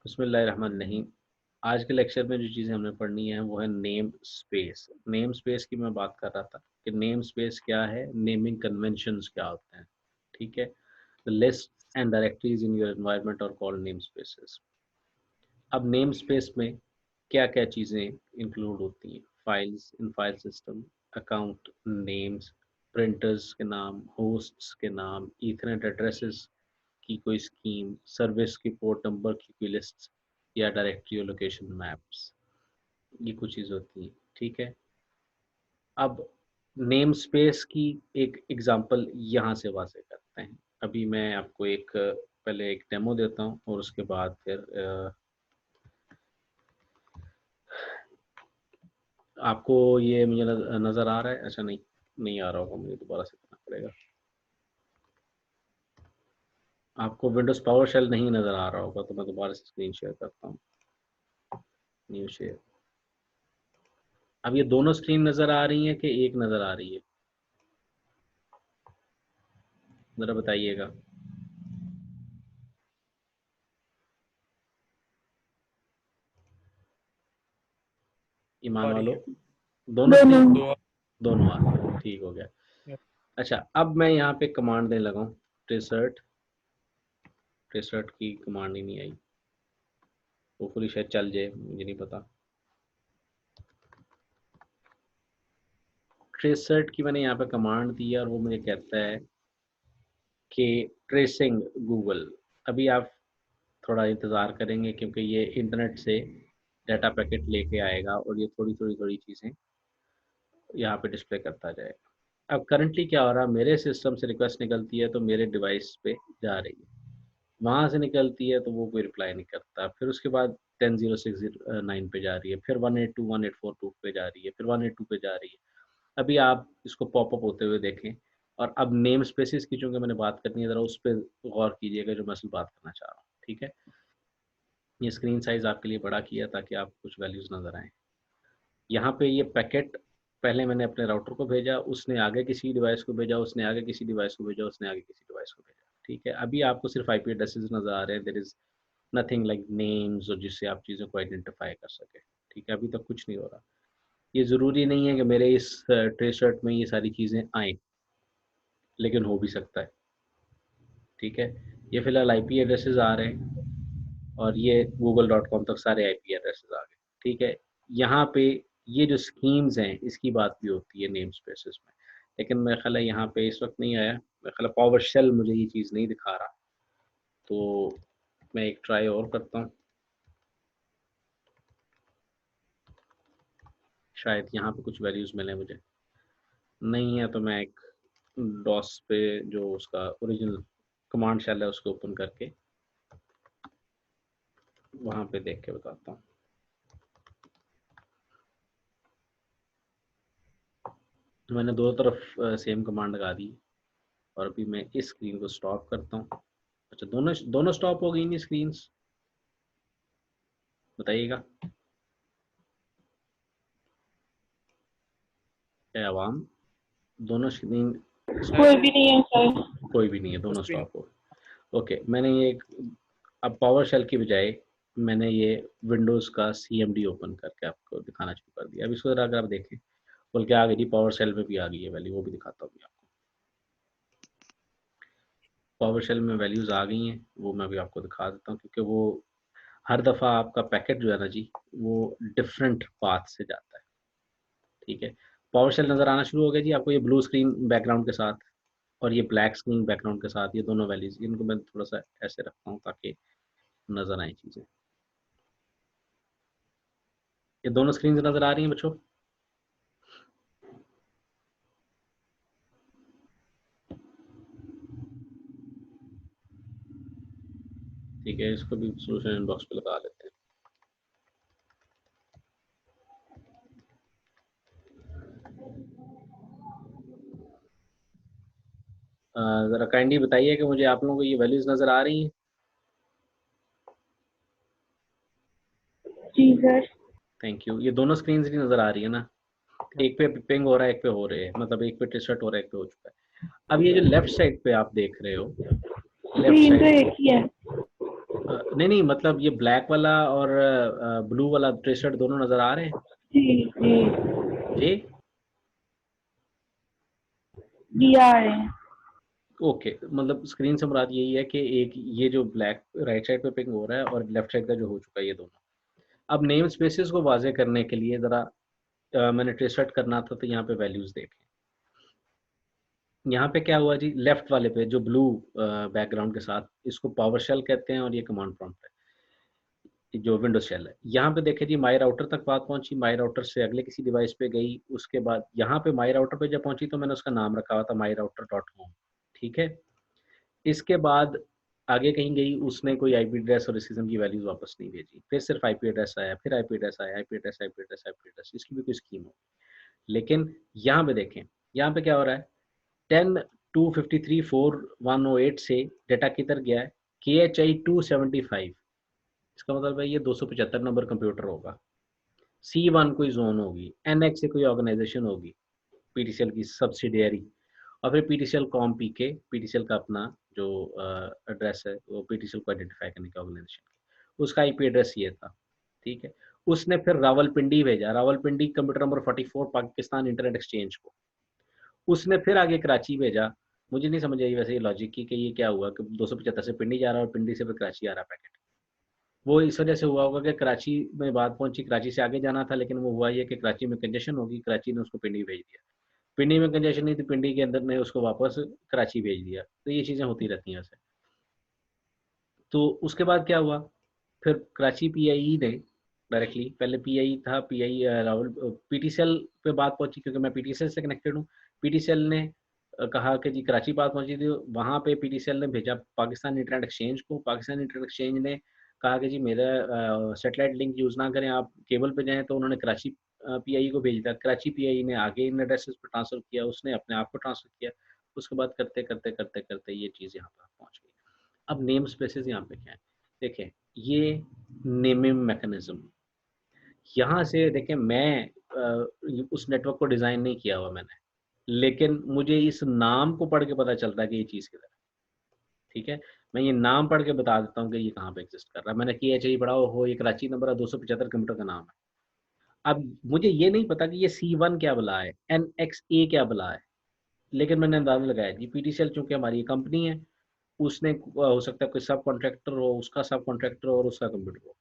बिस्मिल्लाहिर्रहमानिर्रहीम। आज के लेक्चर में जो चीज़ें हमने पढ़नी है वो है नेम स्पेस। नेम स्पेस की मैं बात कर रहा था कि नेम स्पेस क्या है, नेमिंग कन्वेंशंस क्या होते हैं। ठीक है, the list and directories in your environment are called name spaces. अब नेम स्पेस में क्या क्या चीज़ें इंक्लूड होती हैं? Files in file system, account names, printers के नाम, होस्ट्स के नाम, ईथरनेट एड्रेसेस की कोई स्कीम, सर्विस की पोर्ट नंबर की कोई लिस्ट या डायरेक्टरी और लोकेशन मैप्स, ये कुछ चीज़ होती हैं। ठीक है, अब नेम स्पेस की एक एग्जांपल यहाँ से वाज़े करते हैं। अभी मैं आपको एक पहले एक डेमो देता हूँ और उसके बाद फिर आपको ये मुझे नज़र आ रहा है? अच्छा, नहीं नहीं आ रहा होगा, मुझे दोबारा से करना पड़ेगा। आपको विंडोज़ पावर शेल नहीं नज़र आ रहा होगा तो मैं दोबारा से स्क्रीन शेयर करता हूँ। New share. अब ये दोनों स्क्रीन नज़र आ रही हैं कि एक नज़र आ रही है? ज़रा बताइएगा। ईमान वालों, दोनों स्क्रीन, दोनों। दोनों आ रही है, ठीक हो गया। अच्छा, अब मैं यहाँ पे कमांड देने लगा हूँ, ट्रेसर्ट। ट्रेसर्ट की कमांड ही नहीं आई, वो पूरी शायद चल जाए, मुझे नहीं पता। ट्रेसर्ट की मैंने यहाँ पे कमांड दी है और वो मुझे कहता है कि ट्रेसिंग गूगल। अभी आप थोड़ा इंतज़ार करेंगे क्योंकि ये इंटरनेट से डाटा पैकेट लेके आएगा और ये थोड़ी चीज़ें यहाँ पे डिस्प्ले करता जाएगा। अब करंटली क्या हो रहा है, मेरे सिस्टम से रिक्वेस्ट निकलती है तो मेरे डिवाइस पे जा रही है, वहाँ से निकलती है तो वो कोई रिप्लाई नहीं करता, फिर उसके बाद 10.0.6.9 पे जा रही है, फिर 182.1.8.4.2 पे जा रही है, फिर 182 पे जा रही है। अभी आप इसको पॉपअप होते हुए देखें। और अब नेम स्पेसिस की चूंकि मैंने बात करनी है, ज़रा उस पर गौर कीजिएगा जो मैं असल बात करना चाह रहा हूँ। ठीक है, ये स्क्रीन साइज आपके लिए बड़ा किया ताकि आप कुछ वैल्यूज़ नज़र आएँ। यहाँ पे ये पैकेट पहले मैंने अपने राउटर को भेजा, उसने आगे किसी डिवाइस को भेजा, उसने आगे किसी डिवाइस को भेजा, उसने आगे किसी डिवाइस को भेजा। ठीक है, अभी आपको सिर्फ आईपी एड्रेसेस नज़र आ रहे हैं, there is nothing like names और जिससे आप चीज़ों को आइडेंटिफाई कर सकें। ठीक है, अभी तक कुछ नहीं हो रहा। ये ज़रूरी नहीं है कि मेरे इस ट्रेस शर्ट में ये सारी चीज़ें आएँ, लेकिन हो भी सकता है। ठीक है, ये फ़िलहाल आईपी एड्रेसेस आ रहे हैं और ये google.com तक सारे आईपी एड्रेसेस आ गए। ठीक है, यहाँ पे ये जो स्कीम्स हैं इसकी बात भी होती है नेम स्पेसेस में, लेकिन मेरा ख्याल है यहाँ पे इस वक्त नहीं आया। मेरा ख्याल है पावर शेल मुझे ये चीज़ नहीं दिखा रहा, तो मैं एक ट्राई और करता हूँ, शायद यहाँ पे कुछ वैल्यूज़ मिले मुझे। नहीं है तो मैं एक डॉस पे जो उसका ओरिजिनल कमांड शेल है उसको ओपन करके वहाँ पे देख के बताता हूँ। मैंने दोनों तरफ सेम कमांड लगा दी और अभी मैं इस स्क्रीन को स्टॉप करता हूँ। अच्छा, दोनों दोनों स्टॉप हो गई नहीं स्क्रीन्स? बताइएगा क्या आवाम, दोनों स्क्रीन कोई भी नहीं है सर। कोई भी नहीं है, दोनों कुछ भी नहीं। स्टॉप हो। ओके, मैंने ये अब पावर शेल की बजाय मैंने ये विंडोज़ का CMD ओपन करके आपको दिखाना शुरू कर दिया। अब इसको अगर आप देखें, बल्कि आ गई, पावर शेल में भी आ गई है वैल्यू, वो भी दिखाता हूँ आपको। पावर शेल में वैल्यूज़ आ गई हैं, वो मैं भी आपको दिखा देता हूँ क्योंकि वो हर दफ़ा आपका पैकेट जो है ना जी, वो डिफरेंट पाथ से जाता है। ठीक है, पावर शेल नज़र आना शुरू हो गया जी आपको, ये ब्लू स्क्रीन बैकग्राउंड के साथ और ये ब्लैक स्क्रीन बैकग्राउंड के साथ, ये दोनों वैल्यूज़, इनको मैं थोड़ा सा ऐसे रखता हूँ ताकि नज़र आए चीज़ें। ये दोनों स्क्रीन नज़र आ रही हैं बच्चों? ठीक है, इसको भी सोल्यूशन इनबॉक्स पे लगा लेते हैं। ज़रा काइंडली बताइए कि मुझे आप लोगों को ये वैल्यूज़ नज़र आ रही हैं? जी सर। Thank you. ये दोनों स्क्रीन ही नज़र आ रही है ना? एक पे पिंग हो रहा है, एक पे हो रहे हैं, मतलब एक पे टी-शर्ट हो रहा है, एक पे हो चुका है। अब ये जो लेफ्ट साइड पे आप देख रहे हो, लेफ्ट स्क्रीन तो साइड, एक ही है। नहीं नहीं, मतलब ये ब्लैक वाला और ब्लू वाला टी शर्ट दोनों नजर आ रहे हैं जी जी जी? जी आ रहे हैं। ओके, मतलब स्क्रीन से मुराद यही है कि एक ये जो ब्लैक राइट साइड पे पिंग हो रहा है और लेफ्ट साइड का जो हो चुका है, ये दोनों। अब नेम स्पेसेस को वाजे करने के लिए ज़रा मैंने टी शर्ट करना था, तो यहाँ पे वैल्यूज़ देखें। यहाँ पे क्या हुआ जी, लेफ्ट वाले पे जो ब्लू बैकग्राउंड के साथ, इसको पावर शेल कहते हैं और ये कमांड प्रॉम्प्ट है, जो विंडोज शेल है। यहाँ पे देखें जी, माई राउटर तक बात पहुंची, माई राउटर से अगले किसी डिवाइस पे गई, उसके बाद यहाँ पे माई राउटर पे जब पहुंची तो मैंने उसका नाम रखा हुआ था माई राउटर डॉट कॉम। ठीक है, इसके बाद आगे कहीं गई, उसने कोई आईपी एड्रेस और इस किस्म की वैल्यूज वापस नहीं भेजी, फिर सिर्फ आईपी एड्रेस आया, फिर आईपी एड्रेस आया, IP address, IP address, IP address, इसकी भी कोई स्कीम हो। लेकिन यहाँ पे देखें, यहाँ पे क्या हो रहा है, 10.253.4.108 से डाटा किधर गया है, KHI 275। इसका मतलब है ये 275 नंबर कंप्यूटर होगा। C1 कोई जोन होगी, NX से कोई ऑर्गेनाइजेशन होगी, पीटीसीएल की सब्सिडियरी, और फिर पीटीसीएल कॉम पीके, पीटीसीएल का अपना जो एड्रेस है, वो पीटीसीएल को आइडेंटिफाई करने का ऑर्गेनाइजेशन, उसका आईपी एड्रेस ये था। ठीक है, उसने फिर रावलपिंडी भेजा, Rawalpindi computer number 44 Pakistan internet exchange को। उसने फिर आगे कराची भेजा। मुझे नहीं समझ आई वैसे ये लॉजिक की कि ये क्या हुआ कि 275 से पिंडी जा रहा है और पिंडी से फिर कराची आ रहा है पैकेट। वो इस वजह से हुआ होगा कि कराची में बात पहुंची, कराची से आगे जाना था, लेकिन वो हुआ ये कि कराची में कंजेशन होगी, कराची ने उसको पिंडी भेज दिया। पिंडी में कंजेशन नहीं थी, पिंडी के अंदर ने उसको वापस कराची भेज दिया। तो ये चीज़ें होती रहती हैं वैसे। तो उसके बाद क्या हुआ, फिर कराची पीआई ने डायरेक्टली, पहले पीआई था, पीआई रावल पीटीसीएल पे बात पहुंची, क्योंकि मैं पीटीसीएल से कनेक्टेड हूँ। पीटीसीएल ने कहा कि जी कराची बात पहुंची थी, वहाँ पे पीटीसीएल ने भेजा पाकिस्तान इंटरनेट एक्सचेंज को, पाकिस्तान इंटरनेट एक्सचेंज ने कहा कि जी मेरा सेटेलाइट लिंक यूज़ ना करें, आप केबल पे जाएं, तो उन्होंने कराची पीआई को भेज दिया। कराची पीआई ने आगे इन एड्रेसेस पर ट्रांसफ़र किया, उसने अपने आप को ट्रांसफ़र किया। उसके बाद करते करते करते करते ये चीज़ यहाँ पर पहुँच गई। अब नेम स्पेसेस यहाँ पे क्या है, देखें, ये नेमिंग मैकेनिज्म, यहाँ से देखें, मैं उस नेटवर्क को डिज़ाइन नहीं किया हुआ मैंने, लेकिन मुझे इस नाम को पढ़ के पता चलता है कि ये चीज़ किधर है। ठीक है, मैं ये नाम पढ़ के बता देता हूँ कि ये कहाँ पे एग्जिस्ट कर रहा है। मैंने KHI पढ़ा हो, ये कराची नंबर 275 कंप्यूटर का नाम है। अब मुझे ये नहीं पता कि ये C1 क्या बला है, NXA क्या बला है, लेकिन मैंने अंदाजा लगाया जी, पीटीसीएल चूंकि हमारी कंपनी है, उसने हो सकता है कोई सब कॉन्ट्रैक्टर हो, उसका सब कॉन्ट्रैक्टर हो और उसका कंप्यूटर हो।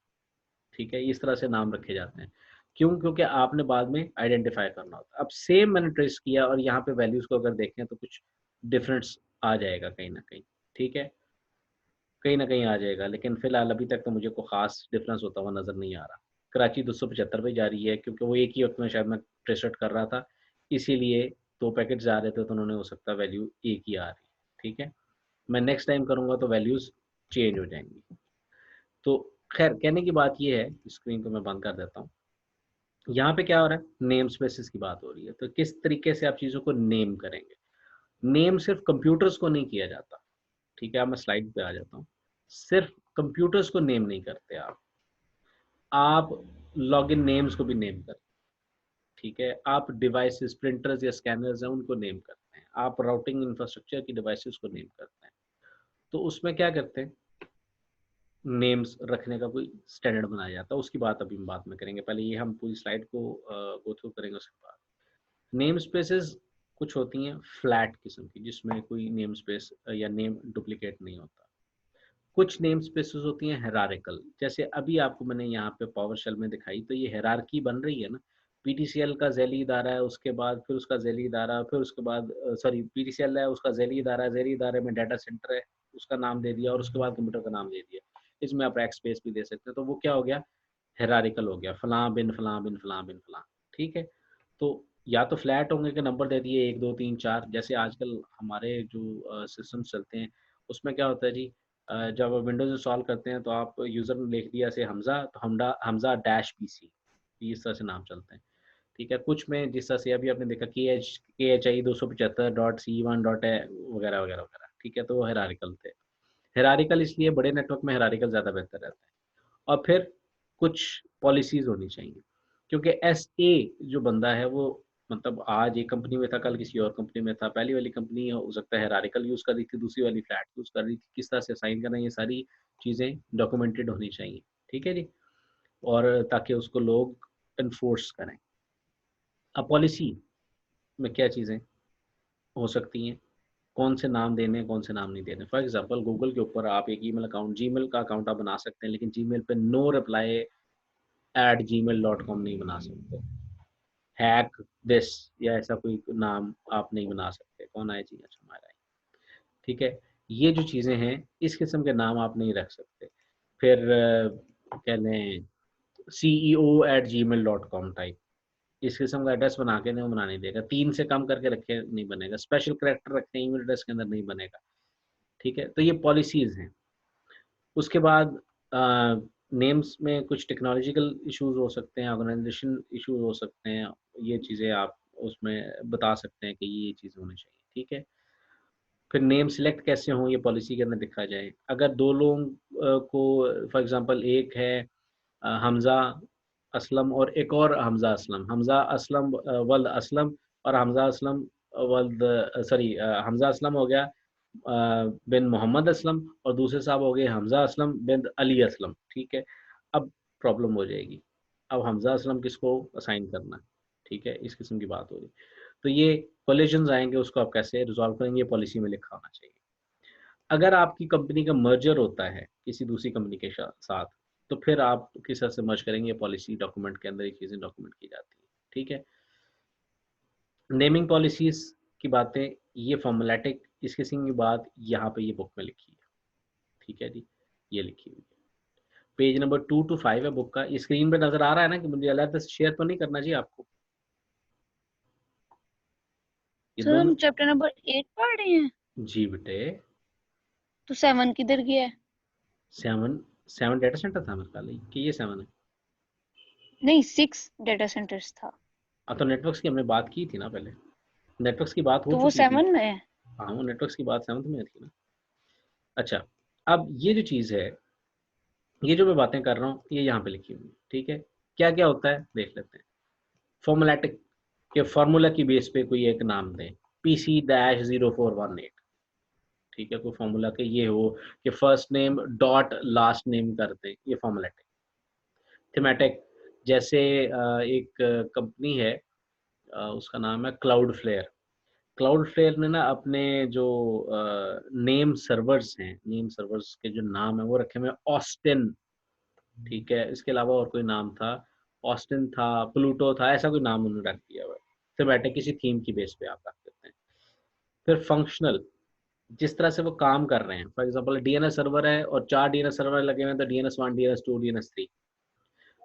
ठीक है, इस तरह से नाम रखे जाते हैं। क्यों? क्योंकि आपने बाद में आइडेंटिफाई करना होता है। अब सेम मैंने ट्रेस किया और यहाँ पे वैल्यूज को अगर देखें तो कुछ डिफरेंस आ जाएगा कहीं ना कहीं। ठीक है, कहीं ना कहीं आ जाएगा, लेकिन फिलहाल अभी तक तो मुझे कोई खास डिफरेंस होता हुआ नजर नहीं आ रहा। कराची 275 पे जा रही है, क्योंकि वो एक ही वक्त में शायद मैं ट्रेस आउट कर रहा था, इसीलिए दो पैकेट जा रहे थे, तो उन्होंने हो सकता है वैल्यू एक ही आ रही है। ठीक है, मैं नेक्स्ट टाइम करूंगा तो वैल्यूज चेंज हो जाएंगी। तो खैर, कहने की बात ये है, स्क्रीन को मैं बंद कर देता हूँ। यहाँ पे क्या हो रहा है, नेम स्पेसिस की बात हो रही है, तो किस तरीके से आप चीज़ों को नेम करेंगे। नेम सिर्फ कंप्यूटर्स को नहीं किया जाता। ठीक है, अब मैं स्लाइड पे आ जाता हूँ। सिर्फ कंप्यूटर्स को नेम नहीं करते आप लॉगिन नेम्स को भी नेम करते हैं। ठीक है, आप डिवाइसेस, प्रिंटर्स या स्कैनर्स हैं, उनको नेम करते हैं। आप राउटिंग इंफ्रास्ट्रक्चर की डिवाइसेस को नेम करते हैं। तो उसमें क्या करते हैं, नेम्स रखने का कोई स्टैंडर्ड बनाया जाता है, उसकी बात अभी हम बाद में करेंगे। पहले ये हम पूरी स्लाइड को गो थ्रू करेंगे, उसके बाद नेम स्पेसेस कुछ होती हैं फ्लैट किस्म की, जिसमें कोई नेम स्पेस या नेम डुप्लीकेट नहीं होता। कुछ नेम स्पेसेस होती हैं हेरारिकल, जैसे अभी आपको मैंने यहाँ पे पावर शेल में दिखाई, तो ये हेरारकी बन रही है ना। पीटीसीएल का जैली इदारा है, उसके बाद फिर उसका जैली इदारा, फिर उसके बाद सॉरी, पीटीसीएल है, उसका जैली इदारा है, जैली इदारे में डाटा सेंटर है, उसका नाम दे दिया, और उसके बाद कंप्यूटर का नाम दे दिया। इसमें आप रैक स्पेस भी दे सकते हैं, तो वो क्या हो गया, हेरारिकल हो गया, फलां बिन फलां बिन फलां बिन फलां। ठीक है, तो या तो फ्लैट होंगे कि नंबर दे दिए 1 2 3 4, जैसे आजकल हमारे जो सिस्टम चलते हैं, उसमें क्या होता है जी, जब आप विंडोज इंस्टॉल करते हैं तो आप यूज़र ने लिख दिया से हमज़ा, तो हमडा हमज़ा डैश PC, इस तरह से नाम चलते हैं। ठीक है, कुछ में जिस तरह से अभी आपने देखा KHI 275.C1 डॉट वगैरह वगैरह वगैरह। ठीक है, तो वो हेरारिकल थे। हेरारिकल इसलिए बड़े नेटवर्क में हेरारिकल ज़्यादा बेहतर रहता है। और फिर कुछ पॉलिसीज़ होनी चाहिए, क्योंकि SA जो बंदा है वो, मतलब आज एक कंपनी में था, कल किसी और कंपनी में था। पहली वाली कंपनी हो सकता है हेरारिकल यूज़ कर रही थी, दूसरी वाली फ्लैट यूज़ कर रही थी। किस तरह से असाइन करना है, ये सारी चीज़ें डॉक्यूमेंटेड होनी चाहिए, ठीक है जी? और ताकि उसको लोग एनफोर्स करें। अब पॉलिसी में क्या चीज़ें हो सकती हैं, कौन से नाम देने हैं, कौन से नाम नहीं देने। फॉर एग्ज़ाम्पल गूगल के ऊपर आप एक ईमेल अकाउंट, जीमेल का अकाउंट आप बना सकते हैं, लेकिन जीमेल पे नो रिप्लाई एट gmail.com नहीं बना सकते। हैक दिस या ऐसा कोई नाम आप नहीं बना सकते। कौन आया जी? अच्छा हमारा है, ठीक है? ये जो चीज़ें हैं, इस किस्म के नाम आप नहीं रख सकते। फिर क्या लें, ceo@gmail.com टाइप, इस किस्म का एड्रेस बना के नहीं, वो बना नहीं देगा। 3 से कम करके रखे नहीं बनेगा। स्पेशल कैरेक्टर रखें ईमेल एड्रेस के अंदर नहीं बनेगा, ठीक है? तो ये पॉलिसीज़ हैं। उसके बाद नेम्स में कुछ टेक्नोलॉजिकल इश्यूज़ हो सकते हैं, ऑर्गेनाइज़ेशन इश्यूज़ हो सकते हैं। ये चीज़ें आप उसमें बता सकते हैं कि ये चीज़ होनी चाहिए, ठीक है? फिर नेम सिलेक्ट कैसे हों, ये पॉलिसी के अंदर लिखा जाए। अगर 2 लोगों को फॉर एग्ज़ाम्पल एक है हमज़ा असलम और एक और हमज़ा असलम। हमज़ा असलम वल्द असलम और हमज़ा असलम वल्द सॉरी हमज़ा असलम हो गया बिन मोहम्मद असलम और दूसरे साहब हो गए हमज़ा असलम बिन अली असलम, ठीक है? अब प्रॉब्लम हो जाएगी। अब हमज़ा असलम किसको असाइन करना है, ठीक है? इस किस्म की बात हो रही। तो ये कोलिजन्स आएँगे, उसको आप कैसे रिज़ॉल्व करेंगे, ये पॉलिसी में लिखा होना चाहिए। अगर आपकी कंपनी का मर्जर होता है किसी दूसरी कंपनी के साथ, तो फिर आप किस तरह से मर्ज करेंगे, पॉलिसी डॉक्यूमेंट के अंदर ये चीज़ें डॉक्यूमेंट की जाती हैं, ठीक है? नेमिंग पॉलिसीज़ की बातें, ये फॉर्मूलैटिक इस किस्म की बात यहाँ पे ये बुक में लिखी है, ठीक है जी? ये लिखी हुई है। पेज नंबर 2 टू 5 है बुक का। ये स्क्रीन पे नज़र आ रहा है ना कि मुझे अलग से शेयर तो नहीं करना जी आपको? ये सर दोनों हम चैप्टर नंबर 8 पढ़ रहे हैं, जी बेटे, तो 7 किधर गया है? 7 7 डाटा सेंटर था मेरे ख्याल है कि ये 7 है। नहीं, 6 डेटा सेंटर्स था, तो नेटवर्क्स की हमने बात की थी ना पहले। नेटवर्क्स की बात हो तो वो चुकी थी। 7 में है। हाँ, वो नेटवर्क्स की बात 7th में थी ना। अच्छा, अब ये जो चीज़ है, ये जो मैं बातें कर रहा हूँ, ये यहाँ पे लिखी हुई है, ठीक है? क्या-क्या होता है, देख लेते हैं। फॉर्मूलैटिक के फार्मूला की बेस पे कोई एक नाम दें, PC-0418, ठीक है? कोई फार्मूला के ये हो कि first name dot last name कर दें, ये फॉर्मूलैटिक। थीमेटिक, जैसे एक कंपनी है उसका नाम है क्लाउडफ्लेयर। क्लाउडफ्लेयर ने ना अपने जो नेम सर्वर्स हैं, नेम सर्वर्स के जो नाम है वो रखे हुए हैं ऑस्टिन, ठीक है? इसके अलावा और कोई नाम था, ऑस्टिन था, प्लूटो था, ऐसा कोई नाम उन्होंने रख दिया हुआ है। थीमेटिक किसी थीम की बेस पे आप रख देते हैं। फिर फंक्शनल, जिस तरह से वो काम कर रहे हैं, फॉर एग्ज़ाम्पल डीएनएस सर्वर है और 4 डीएनएस सर्वर लगे हुए हैं तो DNS 1, DNS 2, DNS 3।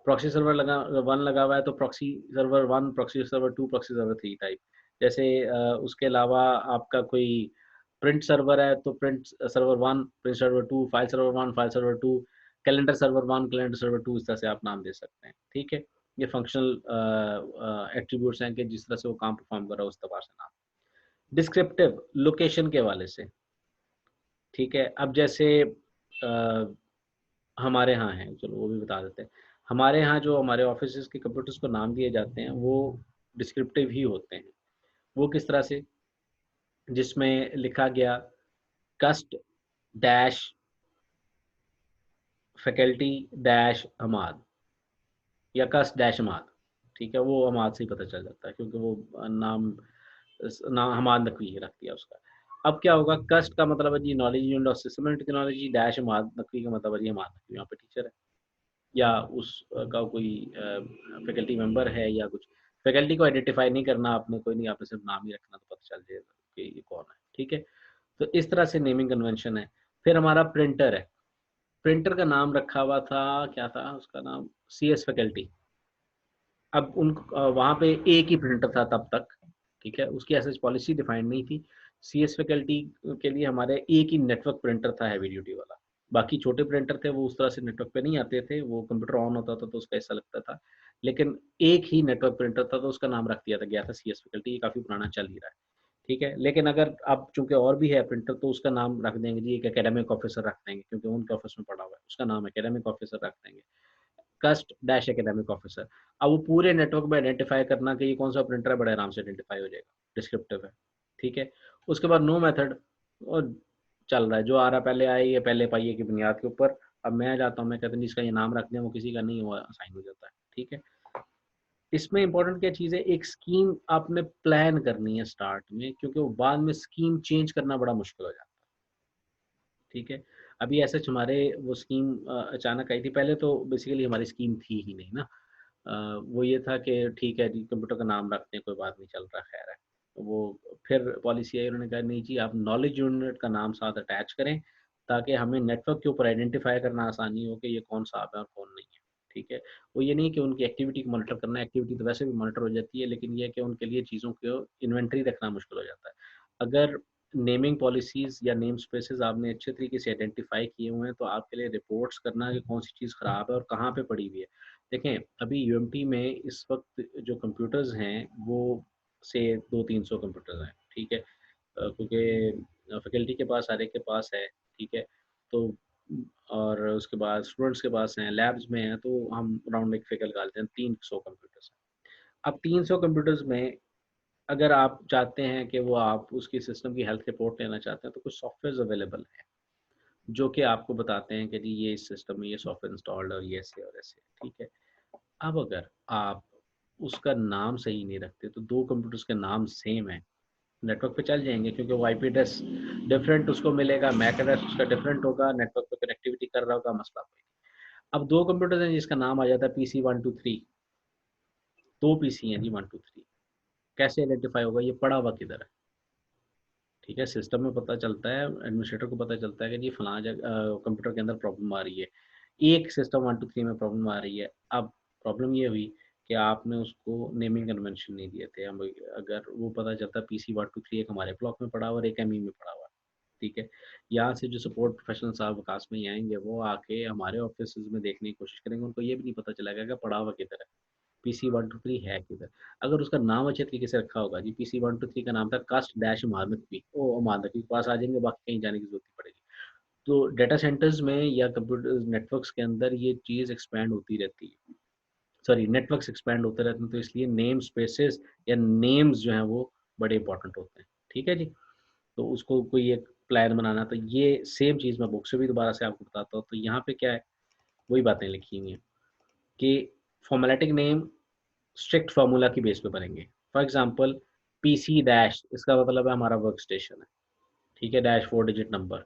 Proxy server लगा 1 लगा हुआ है तो proxy server 1, proxy server 2, proxy server 3 type. जैसे उसके अलावा आपका कोई प्रिंट सर्वर है तो print server 1, print server 2, file server 1, file server 2, calendar server 1, calendar server 2, इस तरह से आप नाम दे सकते हैं, ठीक है? ये फंक्शनल एट्रीब्यूट्स हैं कि जिस तरह से वो काम परफॉर्म कर रहा है उस एतबार से नाम। डिस्क्रिप्टिव, लोकेशन के हवाले से, ठीक है? अब जैसे हमारे यहाँ हैं, चलो वो भी बता देते हैं। हमारे यहाँ जो हमारे ऑफ़िसेज़ के कंप्यूटर्स को नाम दिए जाते हैं, वो डिस्क्रिप्टिव ही होते हैं। वो किस तरह से? जिसमें लिखा गया कस्ट डैश फैकल्टी डैश हमाद या कस्ट डैश हमाद, ठीक है? वो हमाद से ही पता चल जाता है क्योंकि वो नाम हमाद नकवी रख दिया उसका। अब क्या होगा, कस्ट का मतलब है जी knowledge unit of system and technology, dash Hammad Naqvi का मतलब है जी हमाद नकवी वहाँ पे टीचर है। या उस का कोई फैकल्टी मेंबर है या कुछ। फैकल्टी को आइडेंटिफ़ाई नहीं करना आपने, कोई नहीं, आपने सिर्फ नाम ही रखना तो पता चल जाएगा कि ये कौन है, ठीक है? तो इस तरह से नेमिंग कन्वेंशन है। फिर हमारा प्रिंटर है। प्रिंटर का नाम रखा हुआ था, क्या था उसका नाम? CS faculty. अब वहाँ पे एक ही प्रिंटर था तब तक, ठीक है? उसकी ऐसी पॉलिसी डिफाइंड नहीं थी। सीएस फैकल्टी के लिए हमारे एक ही नेटवर्क प्रिंटर था हेवी ड्यूटी वाला। बाकी छोटे प्रिंटर थे वो उस तरह से नेटवर्क पे नहीं आते थे, वो कंप्यूटर ऑन होता था तो उसका ऐसा लगता था। लेकिन एक ही नेटवर्क प्रिंटर था तो उसका नाम रख दिया था गया था सीएस फैकल्टी, ये काफ़ी पुराना चल ही रहा है, ठीक है? लेकिन अगर अब चूँकि और भी है प्रिंटर तो उसका नाम रख देंगे जी, एक एकेडमिक ऑफिसर रख देंगे क्योंकि उनके ऑफिस में पड़ा हुआ है, उसका नाम एकेडमिक ऑफिसर रख देंगे। कस्ट डैश एकेडमिक ऑफिसर। अब वो पूरे नेटवर्क में आइडेंटिफ़ाई करना कि ये कौन-सा प्रिंटर है, बड़े आराम से आइडेंटिफ़ाई हो जाएगा, डिस्क्रिप्टिव है, ठीक है? उसके बाद नो मेथड और चल रहा है, जो आ रहा है पहले आए, ये पहले पाइए की बुनियाद के ऊपर। अब मैं जाता हूँ, मैं कहता हूँ जिसका ये नाम रख दें, वो किसी का नहीं हुआ साइन हो जाता है, ठीक है। इसमें इंपॉर्टेंट क्या चीज़ है, एक स्कीम आपने प्लान करनी है स्टार्ट में, क्योंकि वो बाद में स्कीम चेंज करना बड़ा मुश्किल हो जाता है, ठीक है। अभी ऐसा हमारे वो स्कीम अचानक आई थी, पहले तो बेसिकली हमारी स्कीम थी ही नहीं ना। वो ये था कि ठीक है जी, कंप्यूटर का नाम रखते हैं, कोई बात नहीं, चल रहा खैर है। वो फिर पॉलिसी आई, उन्होंने कहा नहीं जी, आप नॉलेज यूनिट का नाम साथ अटैच करें, ताकि हमें नेटवर्क के ऊपर आइडेंटिफाई करना आसानी हो कि ये कौन सा आप है और कौन नहीं है, ठीक है। वो ये नहीं कि उनकी एक्टिविटी को मॉनिटर करना है, एक्टिविटी तो वैसे भी मॉनिटर हो जाती है, लेकिन ये है कि उनके लिए चीज़ों को इन्वेंटरी रखना मुश्किल हो जाता है। अगर नेमिंग पॉलिसीज़ या नेम स्पेसेस आपने अच्छे तरीके से आइडेंटिफाई किए हुए हैं, तो आपके लिए रिपोर्ट्स करना कि कौन सी चीज़ ख़राब है और कहाँ पे पड़ी हुई है। देखें, अभी यूएमटी में इस वक्त जो कंप्यूटर्स हैं, वो से 200-300 कंप्यूटर्स हैं, ठीक है। क्योंकि फैकल्टी के पास, सारे के पास है, ठीक है। तो और उसके बाद स्टूडेंट्स के पास हैं, लैब्स में हैं, तो हम राउंड एक फिगर निकालते हैं, 300 कंप्यूटर्स हैं। अब 300 कंप्यूटर्स में अगर आप चाहते हैं कि वो आप उसकी सिस्टम की हेल्थ रिपोर्ट लेना चाहते हैं, तो कुछ सॉफ्टवेयर्स अवेलेबल हैं, जो कि आपको बताते हैं कि जी ये इस सिस्टम में ये सॉफ्टवेयर इंस्टॉल्ड है और ये ऐसे और ऐसे, ठीक है। अब अगर आप उसका नाम सही नहीं रखते, तो 2 कंप्यूटर्स के नाम सेम है, नेटवर्क पे चल जाएँगे, क्योंकि वो आईपी एड्रेस डिफरेंट उसको मिलेगा, मैक एड्रेस उसका डिफरेंट होगा, नेटवर्क पे कनेक्टिविटी कर रहा होगा, मसला कोई नहीं। अब 2 कंप्यूटर्स हैं जिसका नाम आ जाता है पीसी 1 2 3, 2 पीसी हैं जी 1 2 3, कैसे आइडेंटिफाई होगा ये पड़ा हुआ किधर है? ठीक है, सिस्टम में पता चलता है, एडमिनिस्ट्रेटर को पता चलता है कि जी फलाँ कंप्यूटर के अंदर प्रॉब्लम आ रही है। एक सिस्टम 1 2 3 में प्रॉब्लम आ रही है। अब प्रॉब्लम ये हुई कि आपने उसको नेमिंग कन्वेंशन नहीं दिए थे। हम अगर वो पता चलता पीसी 1 2 3 एक हमारे ब्लॉक में पड़ा हुआ और एक एमई में पड़ा हुआ है, ठीक है। यहाँ से जो सपोर्ट प्रोफेशनल साहब विकास में ही आएँगे, वो आके हमारे ऑफिसेज़ में देखने की कोशिश करेंगे, उनको ये भी नहीं पता चलेगा कि पड़ा हुआ किधर है। पीसी 1 2 3 है किधर? अगर उसका नाम अच्छे तरीके से रखा होगा जी, पीसी 1 2 3 का नाम था कास्ट डैश मानक ओ मानक के पास आ जाएँगे, बाकी कहीं जाने की ज़रूरत नहीं पड़ेगी। तो डेटा सेंटर्स में या कंप्यूटर नेटवर्क्स के अंदर ये चीज़ एक्सपैंड होती रहती है। सॉरी, नेटवर्क्स एक्सपैंड होते रहते हैं, तो इसलिए नेम स्पेसेस या नेम्स जो हैं वो बड़े इंपॉर्टेंट होते हैं। ठीक है जी? तो उसको कोई एक प्लान बनाना, तो ये सेम चीज़ मैं बुक से भी दोबारा से आपको बताता हूँ। तो यहाँ पे क्या है, वही बातें लिखी हुई हैं कि फॉर्मेटिक नेम स्ट्रिक्ट फार्मूला की बेस पे बनेंगे। फॉर एग्जांपल पीसी डैश, इसका मतलब है हमारा वर्क स्टेशन है, ठीक है, डैश 4 डिजिट नंबर,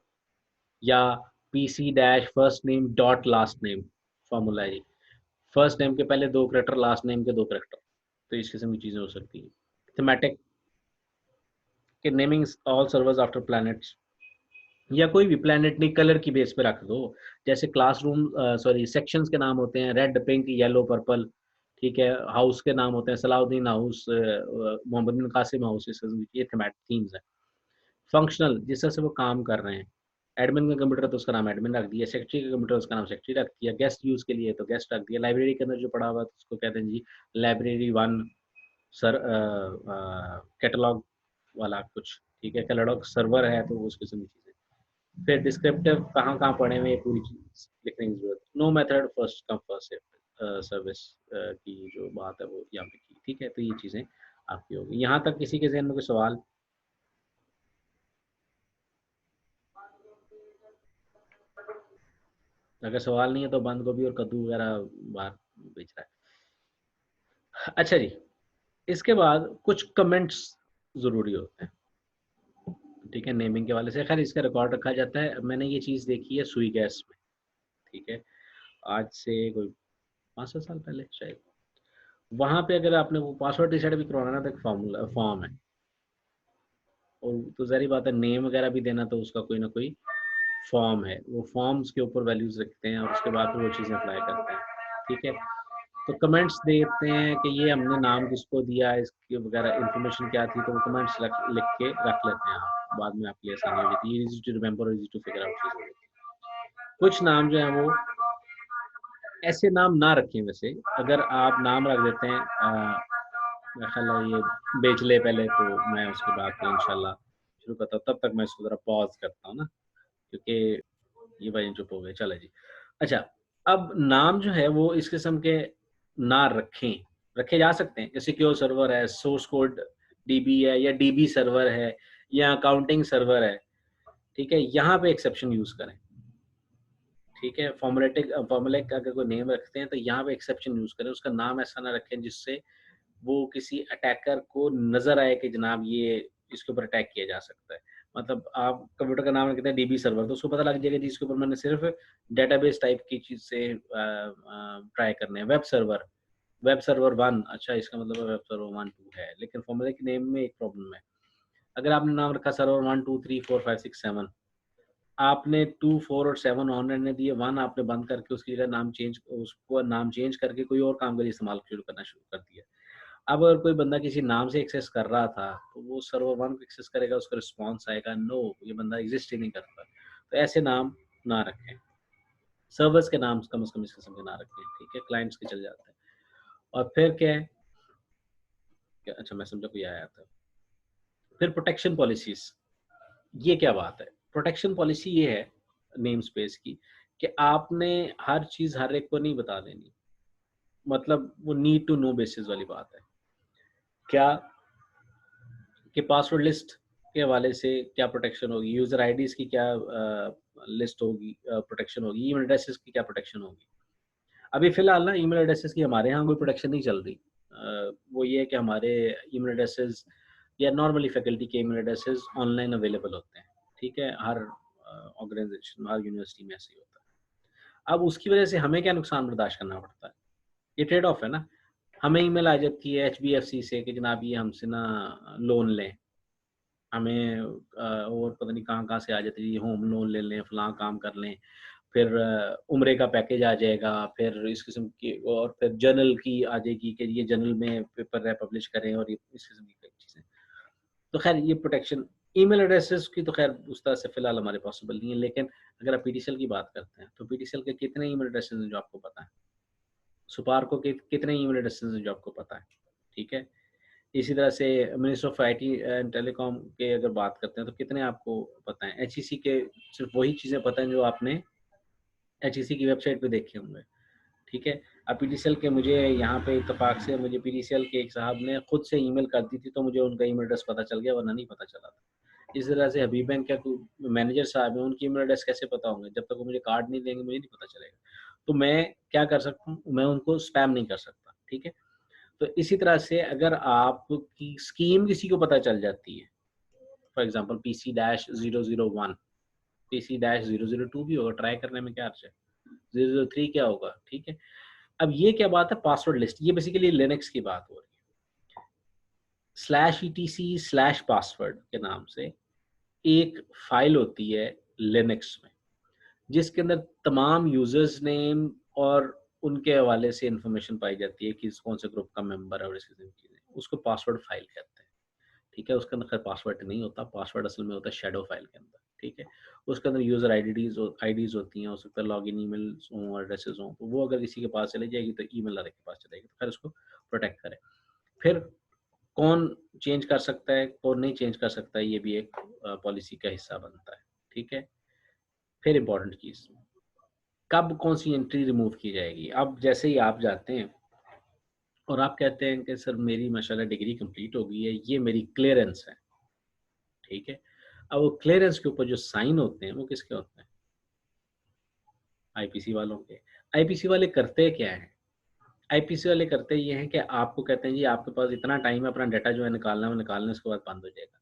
या PC dash first name dot last name, formula है जी। फर्स्ट नेम के पहले 2 कैरेक्टर, लास्ट नेम के 2 कैरेक्टर, तो इस किस्म की चीज़ें हो सकती हैं। थीमेटिक के naming all servers after planets, या कोई भी प्लैनेट नहीं, कलर की बेस पे रख दो। जैसे क्लासरूम सॉरी सेक्शंस के नाम होते हैं रेड, पिंक, येलो, पर्पल, ठीक है। हाउस के नाम होते हैं सलाउद्दीन हाउस, मोहम्मद बिन कासिम हाउस, ये थीमेटिक थीम्स हैं। फंक्शनल, जिस तरह से वो काम कर रहे हैं। एडमिन का कंप्यूटर है तो उसका नाम एडमिन रख दिया, सेक्रेटरी का कंप्यूटर उसका नाम सेक्रेटरी रख दिया, गेस्ट यूज़ के लिए तो गेस्ट रख दिया, लाइब्रेरी के अंदर जो पड़ा हुआ है तो उसको कहते हैं जी लाइब्रेरी 1 सर कैटलॉग वाला कुछ, ठीक है। कैटलॉग सर्वर है तो उस किस्म की चीज़ें। फिर डिस्क्रिप्टिव कहाँ-कहाँ पढ़े हुए हैं, ये पूरी चीज़ लिखने की ज़रूरत है। No method first come first serve service की जो बात है वो यहाँ पे की, ठीक है। तो ये चीज़ें आपकी होगी। यहाँ तक किसी के ज़हन में कोई सवाल? अगर सवाल नहीं है तो बंद गोभी और कद्दू वगैरह बाहर बेच रहा है। अच्छा जी, इसके बाद कुछ कमेंट्स ज़रूरी होते हैं, ठीक है, नेमिंग के वाले से। खैर इसका रिकॉर्ड रखा जाता है। मैंने ये चीज़ देखी है सुई गैस में, ठीक है, आज से कोई 5-7 साल पहले शायद। वहाँ पे अगर आपने वो पासवर्ड रीसेट भी करवाना है तो एक फॉर्म है, और तो ज़ाहिर बात है नेम वगैरह भी देना, तो उसका कोई ना कोई फॉर्म है। वो फॉर्म्स के ऊपर वैल्यूज़ रखते हैं और उसके बाद फिर वो चीज़ें अप्लाई करते हैं, ठीक है। तो कमेंट्स देते हैं कि ये हमने नाम किसको दिया, इसकी वगैरह इन्फॉर्मेशन क्या थी, तो वो कमेंट्स लिख के रख लेते हैं आप, बाद में आपके लिए आसानी हो जाती है, इजी टू रिमेंबर और इजी टू फिगर आउट चीज़ हो जाती है। कुछ नाम जो है वो ऐसे नाम ना रखें, वैसे अगर आप नाम रख देते हैं मेरा ख्याल है ये बेच ले पहले, तो मैं उसके बाद फिर इंशाल्लाह शुरू करता हूँ। तब तक मैं इसको ज़रा पॉज़ करता हूँ ना, क्योंकि ये भाई चुप हो गए। चलो जी। अच्छा, अब नाम जो है वो इस किस्म के ना रखें, रखे जा सकते हैं। जैसे सिक्योर सर्वर है, सोर्स कोड डीबी है, या डीबी सर्वर है, या अकाउंटिंग सर्वर है, ठीक है, यहाँ पे एक्सेप्शन यूज करें। ठीक है, फॉर्मुलेटिक अगर कोई नेम रखते हैं तो यहाँ पे एक्सेप्शन यूज करें, उसका नाम ऐसा ना रखें जिससे वो किसी अटैकर को नजर आए कि जनाब ये इसके ऊपर अटैक किया जा सकता है। मतलब आप कंप्यूटर का नाम रखते हैं डीबी सर्वर, तो उसको पता लग जाएगा जी इसके ऊपर मैंने सिर्फ डेटाबेस टाइप की चीज से ट्राई करने हैं। वेब सर्वर 1, अच्छा इसका मतलब वेब सर्वर 1 2 है, लेकिन फॉर्मूला के नेम में एक प्रॉब्लम है। अगर आपने नाम रखा सर्वर 1 2 3 4 5 6 7, आपने 2 4 और 7 ऑन रहने दिए, 1 आपने बंद करके उसकी जगह उसको नाम चेंज करके कोई और काम के लिए इस्तेमाल करना शुरू कर दिया। अब अगर कोई बंदा किसी नाम से एक्सेस कर रहा था, तो वो सर्वर 1 को एक्सेस करेगा, उसका रिस्पॉन्स आएगा नो, ये बंदा एग्जिस्ट ही नहीं करता। तो ऐसे नाम ना रखें। सर्वर्स के नाम कम से कम इस किस्म के ना रखें, ठीक है, क्लाइंट्स के चल जाते हैं। और फिर क्या है, अच्छा मैं समझा कोई आया था। फिर प्रोटेक्शन पॉलिसीज, ये क्या बात है? प्रोटेक्शन पॉलिसी ये है नेम स्पेस की कि आपने हर चीज हर एक को नहीं बता देनी। मतलब वो नीड टू नो बेसिस वाली बात है। क्या कि पासवर्ड लिस्ट के हवाले से क्या प्रोटेक्शन होगी, यूजर आईडीज की क्या लिस्ट होगी, प्रोटेक्शन होगी, ईमेल एड्रेसेस की क्या प्रोटेक्शन होगी। अभी फिलहाल ना ईमेल एड्रेसेस की हमारे यहाँ कोई प्रोटेक्शन नहीं चल रही। वो ये है कि हमारे ईमेल एड्रेसेस या नॉर्मली फैकल्टी के ईमेल एड्रेसेस ऑनलाइन अवेलेबल होते हैं, ठीक है, हर ऑर्गेनाइजेशन हर यूनिवर्सिटी में ऐसे ही होता है। अब उसकी वजह से हमें क्या नुकसान बर्दाश्त करना पड़ता है, ये ट्रेड ऑफ है ना। हमें ईमेल आ जाती है HBFC से कि जनाब ये हमसे ना लोन लें, हमें और पता नहीं कहाँ-कहाँ से आ जाती है, होम लोन ले लें, फलाँ काम कर लें, फिर उम्रे का पैकेज आ जाएगा, फिर इस किस्म की, और फिर जर्नल की आ जाएगी कि ये जर्नल में पेपर है पब्लिश करें, और ये इस किस्म की कई चीज़ें। तो खैर ये प्रोटेक्शन ईमेल एड्रेसेस की तो खैर उस तरह से फिलहाल हमारे पॉसिबल नहीं है, लेकिन अगर आप PDCL की बात करते हैं, तो PDCL के कितने ईमेल एड्रेसेस हैं जो आपको पता है? सुपार्को के कितने ईमेल एड्रेसेस हैं जो आपको पता है? ठीक है? इसी तरह से minister of IT and telecom के अगर बात करते हैं तो कितने आपको पता है? HEC के सिर्फ वही चीज़ें पता हैं जो आपने HEC की वेबसाइट पे देखे होंगे, ठीक है? अब PDCL के मुझे यहाँ पे इत्तेफाक से मुझे PDCL के एक साहब ने खुद से ईमेल कर दी थी, तो मुझे उनका ईमेल एड्रेस पता चल गया, वरना नहीं पता चला था। इसी तरह से हबीब बैंक के मैनेजर साहब हैं, उनकी ईमेल एड्रेस कैसे पता होंगे? जब तक वो मुझे कार्ड नहीं देंगे मुझे नहीं पता चलेगा। तो मैं क्या कर सकता हूँ? मैं उनको स्पैम नहीं कर सकता, ठीक है? तो इसी तरह से अगर आपकी स्कीम किसी को पता चल जाती है, फॉर एग्जांपल PC-001, PC-002 भी होगा, ट्राई करने में क्या अर्ज है, 003 क्या होगा, ठीक है। अब ये क्या बात है, पासवर्ड लिस्ट, ये बेसिकली लिनक्स की बात हो रही है। /etc/password के नाम से एक फाइल होती है लिनक्स में, जिसके अंदर तमाम यूजर्स नेम और उनके हवाले से इंफॉर्मेशन पाई जाती है कि कौन से ग्रुप का मेंबर है और इसकी चीजें, उसको पासवर्ड फाइल कहते हैं, ठीक है। उसके अंदर खैर पासवर्ड नहीं होता, पासवर्ड असल में होता है शैडो फाइल के अंदर, ठीक है। उसके अंदर यूजर आईडीज होती हैं, हो सकता है लॉगिन ईमेल्स हों, एड्रेसेस हों, तो वो अगर किसी के पास चली जाएगी तो ईमेल वाले के पास चलेगी, तो खैर उसको प्रोटेक्ट करें। फिर कौन चेंज कर सकता है, कौन नहीं चेंज कर सकता है, ये भी एक पॉलिसी का हिस्सा बनता है, ठीक है। फिर इंपॉर्टेंट चीज, कब कौन सी एंट्री रिमूव की जाएगी। अब जैसे ही आप जाते हैं और आप कहते हैं कि सर मेरी माशाल्लाह डिग्री कंप्लीट हो गई है, ये मेरी क्लियरेंस है, ठीक है। अब वो क्लियरेंस के ऊपर जो साइन होते हैं वो किसके होते हैं? आईपीसी वालों के। आईपीसी वाले करते क्या हैं? आईपीसी वाले करते ये हैं कि आपको कहते हैं जी आपके पास इतना टाइम है, अपना डाटा जो है निकालना है वो निकालना है, उसके बाद बंद हो जाएगा।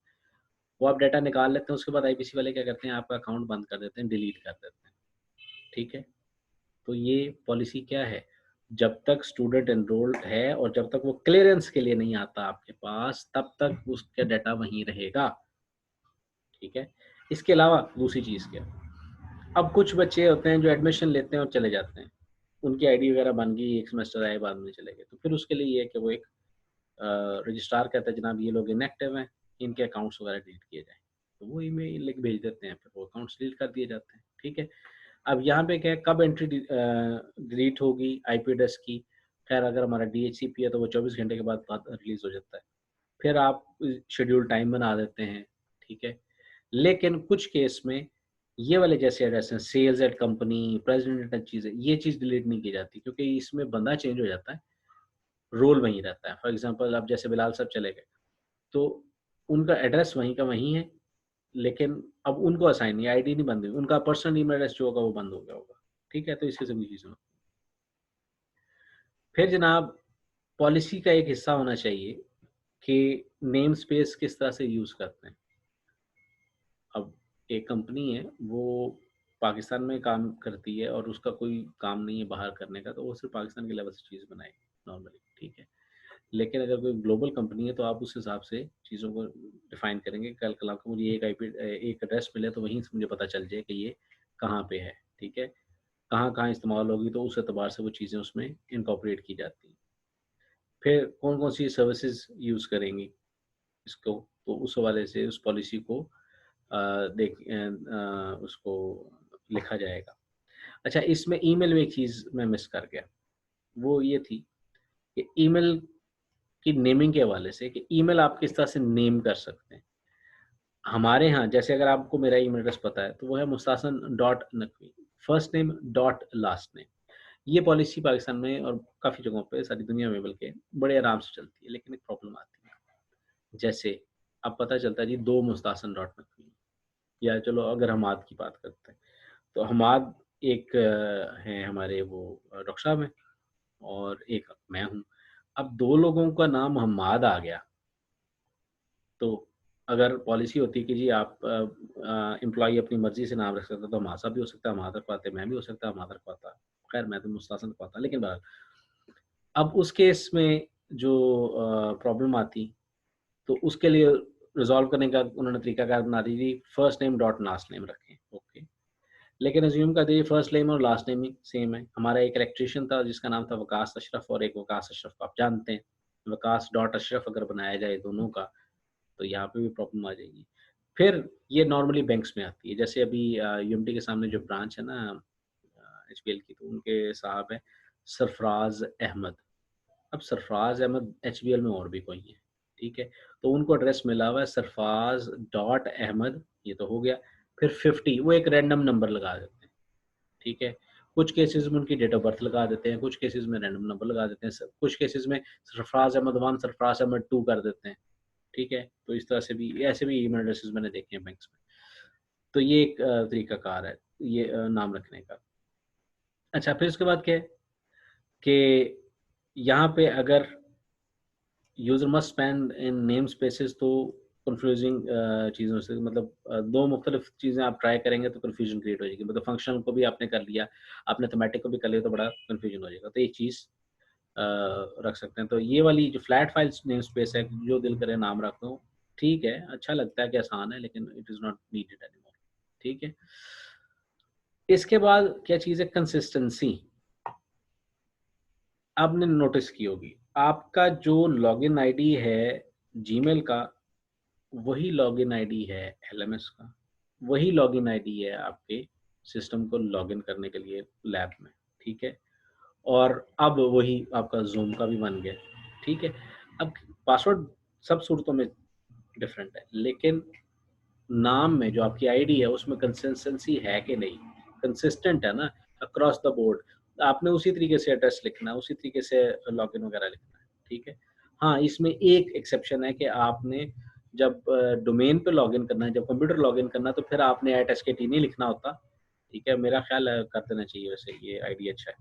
वो आप डाटा निकाल लेते हैं, उसके बाद आईपीसी वाले क्या करते हैं, आपका अकाउंट बंद कर देते हैं, डिलीट कर देते हैं, ठीक है। तो ये पॉलिसी क्या है, जब तक स्टूडेंट एनरोल्ड है और जब तक वो क्लियरेंस के लिए नहीं आता आपके पास, तब तक उसका डाटा वहीं रहेगा, ठीक है। इसके अलावा दूसरी चीज़ क्या, अब कुछ बच्चे होते हैं जो एडमिशन लेते हैं और चले जाते हैं, उनकी आईडी वगैरह बन गई, एक सेमेस्टर आए बाद में चले गए, तो फिर उसके लिए ये है कि वो एक रजिस्ट्रार कहता है जनाब ये लोग इनएक्टिव हैं, इनके अकाउंट्स वगैरह डिलीट किए जाएँ, तो वो ईमेल लिख भेज देते हैं, फिर वो अकाउंट्स डिलीट कर दिए जाते हैं, ठीक है। अब यहाँ पे क्या है, कब एंट्री डिलीट होगी आईपी एड्रेस की, खैर अगर हमारा DHCP है तो वो 24 घंटे के बाद रिलीज हो जाता है, फिर आप शेड्यूल टाइम बना देते हैं, ठीक है। लेकिन कुछ केस में ये वाले जैसे एड्रेस हैं, सेल्स एट कंपनी, प्रेसिडेंट चीज़ें, ये चीज़ डिलीट नहीं की जाती क्योंकि इसमें बंदा चेंज हो जाता है, रोल वहीं रहता है। फॉर एग्जांपल अब जैसे बिलाल साहब चले गए, तो उनका एड्रेस वहीं का वहीं है, लेकिन अब उनको असाइन नहीं, आईडी नहीं बंद हुई, उनका पर्सनल ईमेल एड्रेस जो होगा वो बंद हो गया होगा। ठीक है, तो इसकी सभी चीज़ें। फिर जनाब पॉलिसी का एक हिस्सा होना चाहिए कि नेम स्पेस किस तरह से यूज़ करते हैं। अब एक कंपनी है, वो पाकिस्तान में काम करती है और उसका कोई काम नहीं है बाहर करने का, तो वो सिर्फ़ पाकिस्तान के लेवल से चीज़ बनाएगी नॉर्मली, ठीक है। लेकिन अगर कोई ग्लोबल कंपनी है तो आप उस हिसाब से चीज़ों को डिफ़ाइन करेंगे। कल को मुझे एक एड्रेस मिले तो वहीं से मुझे पता चल जाए कि ये कहाँ पे है, ठीक है। कहाँ-कहाँ इस्तेमाल होगी, तो उस एतबार से वो चीज़ें उसमें इनकॉर्पोरेट की जाती हैं। फिर कौन-कौन सी सर्विसेज़ यूज़ करेंगी इसको, तो उस हवाले से उस पॉलिसी को उसको लिखा जाएगा। अच्छा, इसमें ईमेल में एक चीज़ मैं मिस कर गया, वो ये थी कि ईमेल की नेमिंग के हवाले से कि ईमेल आप किस तरह से नेम कर सकते हैं। हमारे यहाँ जैसे अगर आपको मेरा ईमेल एड्रेस पता है, तो वो है Mustahsan dot Naqvi, first name dot last name. ये पॉलिसी पाकिस्तान में और काफ़ी जगहों पे सारी दुनिया में बल्कि बड़े आराम से चलती है, लेकिन एक प्रॉब्लम आती है। जैसे अब पता चलता है जी 2 मुस्तासन डॉट नकवी, या चलो अगर हमाद की बात करते हैं, तो हमाद एक हैं हमारे वो डॉक्टर साहब हैं और एक मैं हूँ। अब 2 लोगों का नाम हम्माद आ गया, तो अगर पॉलिसी होती है कि जी आप एम्प्लॉयी अपनी मर्ज़ी से नाम रख सकता है, तो हमाद साहब भी हो सकता है, हमाद रखवाते मैं भी हो सकता है, हमाद रखवाता। खैर मैं तो मुस्तासन रखवाता, लेकिन बहरहाल अब उस केस में जो प्रॉब्लम आती, तो उसके लिए रिज़ॉल्व करने का उन्होंने तरीकाकार बना दी थी, first name dot last name रखें, ओके। लेकिन अज़्यूम कर दीजिए फर्स्ट नेम और लास्ट नेम ही सेम है। हमारा एक इलेक्ट्रीशियन था जिसका नाम था वकास अशरफ और एक वकास अशरफ को आप जानते हैं। वकास डॉट अशरफ अगर बनाया जाए दोनों का, तो यहाँ पे भी प्रॉब्लम आ जाएगी। फिर ये नॉर्मली बैंक्स में आती है, जैसे अभी यूएमटी के सामने जो ब्रांच है ना एचबीएल की, तो उनके साहब हैं सरफराज अहमद। अब सरफराज अहमद एचबीएल में और भी कोई है, ठीक है? तो उनको एड्रेस मिला हुआ है सरफराज डॉट अहमद, ये तो हो गया। फिर 50 वो एक रैंडम नंबर लगा देते हैं, ठीक है? कुछ केसेज़ में उनकी डेट ऑफ बर्थ लगा देते हैं, कुछ केसेज़ में रैंडम नंबर लगा देते हैं, कुछ केसेज़ में सरफराज अहमद 1 सरफराज अहमद 2 कर देते हैं, ठीक है? तो इस तरह से भी ऐसे भी ईमेल एड्रेसेस मैंने देखे हैं बैंक्स में। तो ये एक तरीकाकार है ये नाम रखने का। अच्छा, फिर उसके बाद क्या है कि यहाँ पे अगर user must spend in name spaces, तो कन्फ्यूजिंग चीज़ों से मतलब 2 मुख्तलिफ चीज़ें आप ट्राई करेंगे तो कन्फ्यूजन क्रिएट हो जाएगी। मतलब फंक्शनल को भी आपने कर लिया, आपने थीमेटिक को भी कर लिया, तो बड़ा कन्फ्यूजन हो जाएगा। तो एक चीज़ रख सकते हैं। तो ये वाली जो फ्लैट फाइल्स नेम स्पेस है, जो दिल करे नाम रख दो, ठीक है, अच्छा लगता है कि आसान है, लेकिन it is not needed anymore, ठीक है? इसके बाद क्या चीज़ है, कंसिस्टेंसी। आपने नोटिस की होगी, आपका जो लॉगिन आईडी है जीमेल का, वही लॉगिन आईडी है एलएमएस का, वही लॉगिन आईडी है आपके सिस्टम को लॉगिन करने के लिए लैब में, ठीक है? और अब वही आपका ज़ूम का भी बन गया, ठीक है? अब पासवर्ड सब सूरतों में डिफरेंट है, लेकिन नाम में जो आपकी आईडी है उसमें कंसिस्टेंसी है कि नहीं? कंसिस्टेंट है ना अक्रॉस द बोर्ड। आपने उसी तरीके से एड्रेस लिखना है, उसी तरीके से लॉगिन वगैरह लिखना है, ठीक है? हाँ, इसमें एक एक्सेप्शन है कि आपने जब डोमेन पे लॉगिन करना है, जब कंप्यूटर लॉगिन करना है, तो फिर आपने @hkt नहीं लिखना होता, ठीक है? मेरा ख़्याल है कर देना चाहिए वैसे, ये आइडिया अच्छा है।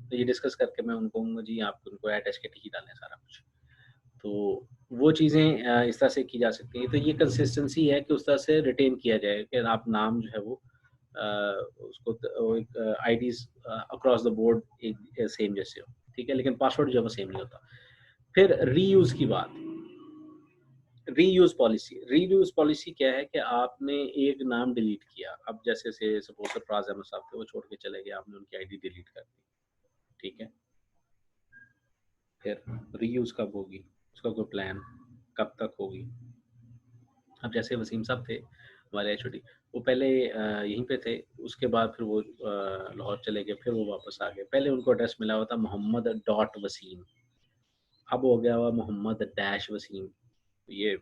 तो ये डिस्कस करके मैं उनको कहूँगा जी आप उनको @hkt ही डालें सारा कुछ। तो वो चीज़ें इस तरह से की जा सकती हैं। तो ये कंसिस्टेंसी है कि उस तरह से रिटेन किया जाए कि आप नाम जो है वो उसको वो एक आईडीज़ अक्रॉस द बोर्ड एक सेम जैसे हो, ठीक है? लेकिन पासवर्ड जो है वो सेम नहीं होता। फिर रीयूज़ की बात, रीयूज़ पॉलिसी क्या है कि आपने एक नाम डिलीट किया, अब जैसे से सपोज़ सरफराज़ अहमद साहब थे, वो छोड़ के चले गए, आपने उनकी आईडी डिलीट कर दी, ठीक है? फिर रीयूज़ कब होगी? उसका कोई प्लान, कब तक होगी? अब जैसे वसीम साहब थे हमारे एचओडी, वो पहले यहीं पे थे, उसके बाद फिर वो लाहौर चले गए, फिर वो वापस आ गए। पहले उनको एड्रेस मिला हुआ था मोहम्मद डॉट वसीम, अब हो गया हुआ मोहम्मद डैश वसीम। ये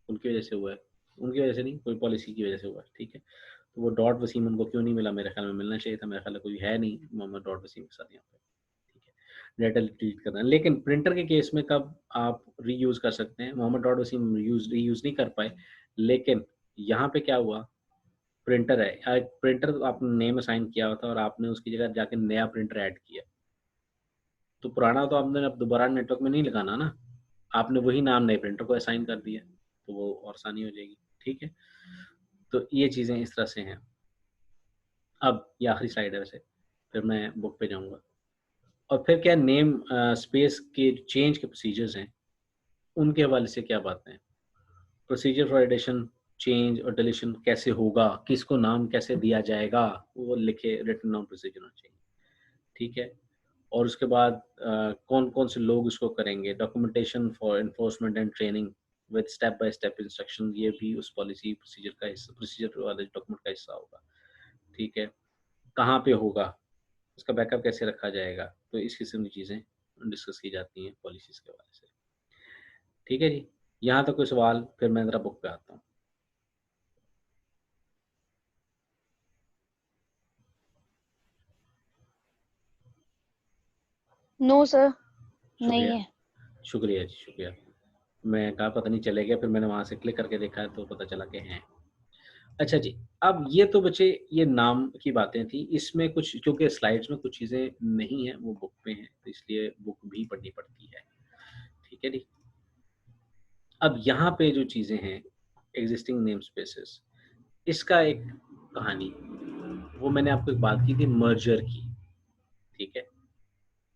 उनकी वजह से हुआ है, उनकी वजह से नहीं, कोई पॉलिसी की वजह से हुआ है, ठीक है? तो वो डॉट वसीम उनको क्यों नहीं मिला, मेरे ख्याल में मिलना चाहिए था, मेरे ख्याल में कोई है नहीं मोहम्मद डॉट वसीम के साथ यहाँ पे, ठीक है? डाटा डिलीट करना। लेकिन प्रिंटर के केस में कब आप रीयूज़ कर सकते हैं, मोहम्मद डॉट वसीम रीयूज़ नहीं कर पाए, लेकिन यहाँ पे क्या हुआ, प्रिंटर है, प्रिंटर आपने नेम असाइन किया हुआ था और आपने उसकी जगह जाके नया प्रिंटर ऐड किया, तो पुराना तो आपने अब दोबारा नेटवर्क में नहीं लगाना ना, आपने वही नाम नए प्रिंटर को असाइन कर दिया, तो वो और आसानी हो जाएगी। ठीक है, तो ये चीज़ें इस तरह से हैं। अब ये आखिरी स्लाइड है वैसे, फिर मैं बुक पे जाऊँगा। और फिर क्या नेम स्पेस के चेंज के प्रोसीजर्स हैं, उनके हवाले से क्या बातें हैं? प्रोसीजर फॉर एडिशन, चेंज और डिलीशन कैसे होगा, किसको नाम कैसे दिया जाएगा, वो लिखे रिटन डाउन प्रोसीजर होना चाहिए। ठीक है? और उसके बाद कौन-कौन से लोग इसको करेंगे, documentation for enforcement and training with step by step instruction, ये भी उस पॉलिसी प्रोसीजर का हिस्सा, प्रोसीजर वाले डॉक्यूमेंट का हिस्सा होगा। ठीक है? कहाँ पे होगा, उसका बैकअप कैसे रखा जाएगा, तो इस किस्म की चीज़ें डिस्कस की जाती हैं पॉलिसीज़ के हवाले से। ठीक है जी? यहाँ तक कोई सवाल, फिर मैं ज़रा बुक पे आता हूँ। नो सर, नहीं शुक्रिया, है। शुक्रिया जी, शुक्रिया। मैं कहा पता नहीं चले गया, फिर मैंने वहाँ से क्लिक करके देखा तो पता चला कि हैं। अच्छा जी, अब ये तो बचे ये नाम की बातें थी, इसमें कुछ क्योंकि स्लाइड्स में कुछ चीज़ें नहीं हैं, वो बुक में हैं, तो इसलिए बुक भी पढ़नी पड़ती है। ठीक है जी? अब यहाँ पे जो चीज़ें हैं, एक्जिस्टिंग नेम स्पेसेस, इसका एक कहानी, वो मैंने आपको एक बात की थी मर्जर की, ठीक है?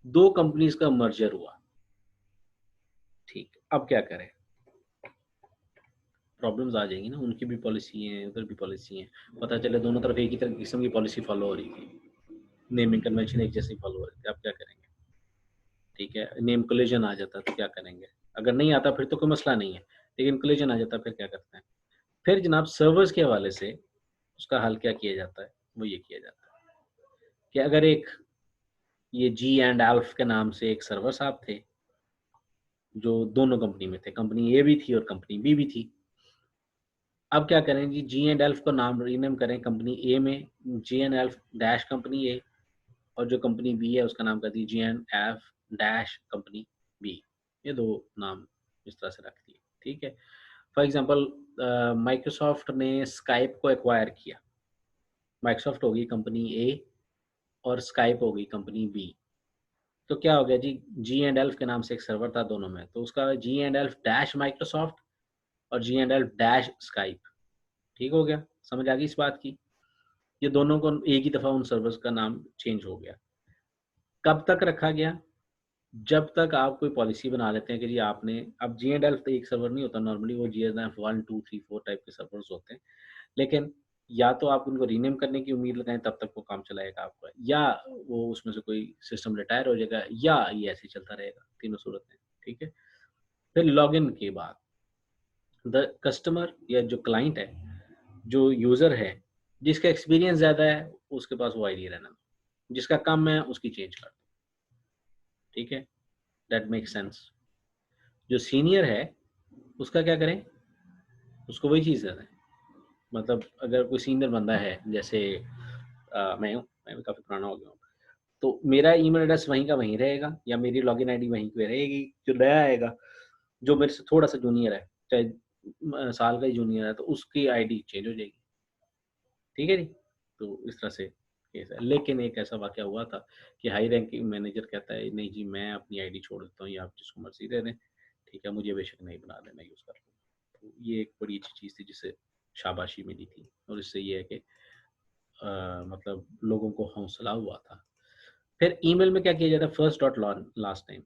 2 कंपनीज़ का मर्जर हुआ, ठीक, अब क्या करें? प्रॉब्लम्स आ जाएँगी ना, उनकी भी पॉलिसी है, उधर भी पॉलिसी है, पता चले दोनों तरफ एक ही तरह किस्म की पॉलिसी फॉलो हो रही थी, नेमिंग कन्वेंशन एक जैसी फॉलो हो रही थी, अब क्या करेंगे? ठीक है, नेम कोलिजन आ जाता तो क्या करेंगे? अगर नहीं आता फिर तो कोई मसला नहीं है, लेकिन कोलिजन आ जाता फिर क्या करते हैं? फिर जनाब सर्वर्स के हवाले से उसका हल क्या किया जाता है? वो ये किया जाता है कि अगर एक ये जी एंड एल्फ के नाम से एक सर्वर साहब थे, जो दोनों कंपनी में थे, कंपनी ए भी थी और कंपनी बी भी थी। अब क्या करें जी, जी एंड एल्फ को नाम रीनेम करें कंपनी ए में, G and F dash company A, और जो कंपनी बी है उसका नाम कर दी G and F dash company B. ये 2 नाम इस तरह से रख दिए, ठीक है? फॉर एग्ज़ाम्पल माइक्रोसॉफ्ट ने स्काइप को एक्वायर किया। माइक्रोसॉफ्ट हो गई कंपनी ए और स्काइप हो गई कंपनी बी। तो क्या हो गया जी, जी एंड एल्फ के नाम से एक सर्वर था दोनों में, तो उसका जी एंड एल्फ डैश माइक्रोसॉफ्ट और जी एंड एल्फ डैश स्काइप, ठीक हो गया? समझ आ गई इस बात की? ये दोनों को एक ही दफ़ा उन सर्वर्स का नाम चेंज हो गया। कब तक रखा गया? जब तक आप कोई पॉलिसी बना लेते हैं कि जी आपने, अब जी एंड एल्फ तो एक सर्वर नहीं होता नॉर्मली, वो जी एंड एल्फ 1, 2, 3, 4 टाइप के सर्वर्स होते हैं। लेकिन या तो आप उनको रीनेम करने की उम्मीद लगाएँ तब तक वो काम चलाएगा आपका, या वो उसमें से कोई सिस्टम रिटायर हो जाएगा, या ये ऐसे ही चलता रहेगा, तीनों सूरत में, ठीक है? फिर लॉगिन के बाद द कस्टमर या जो क्लाइंट है, जो यूज़र है, जिसका एक्सपीरियंस ज़्यादा है, उसके पास वो आईडी रहना दो। जिसका कम है, उसकी चेंज कर दो, ठीक है? That makes sense. जो सीनियर है, उसका क्या करें? उसको वही चीज़ दे दें। मतलब अगर कोई सीनियर बंदा है, जैसे मैं हूँ, मैं भी काफ़ी पुराना हो गया हूँ, तो मेरा ईमेल एड्रेस वहीं का वहीं रहेगा या मेरी लॉगिन आईडी वहीं पे रहेगी। जो नया आएगा, जो मेरे से थोड़ा-सा जूनियर है, चाहे साल का ही जूनियर है, तो उसकी आईडी चेंज हो जाएगी। ठीक है जी? तो इस तरह से केस है। लेकिन एक ऐसा वाक़या हुआ था कि हाई रैंकिंग मैनेजर कहता है, "नहीं जी, मैं अपनी आईडी छोड़ देता हूँ, ये आप जिसको मर्ज़ी दे दें। ठीक है, मुझे बेशक नहीं बना दें, मैं यूज़ कर लूँगा।" तो ये एक बड़ी अच्छी चीज़ थी जिससे शाबाशी मिली थी, और इससे ये है कि मतलब लोगों को हौसला हुआ था। फिर ईमेल में क्या किया जाता है, first dot lawn last name,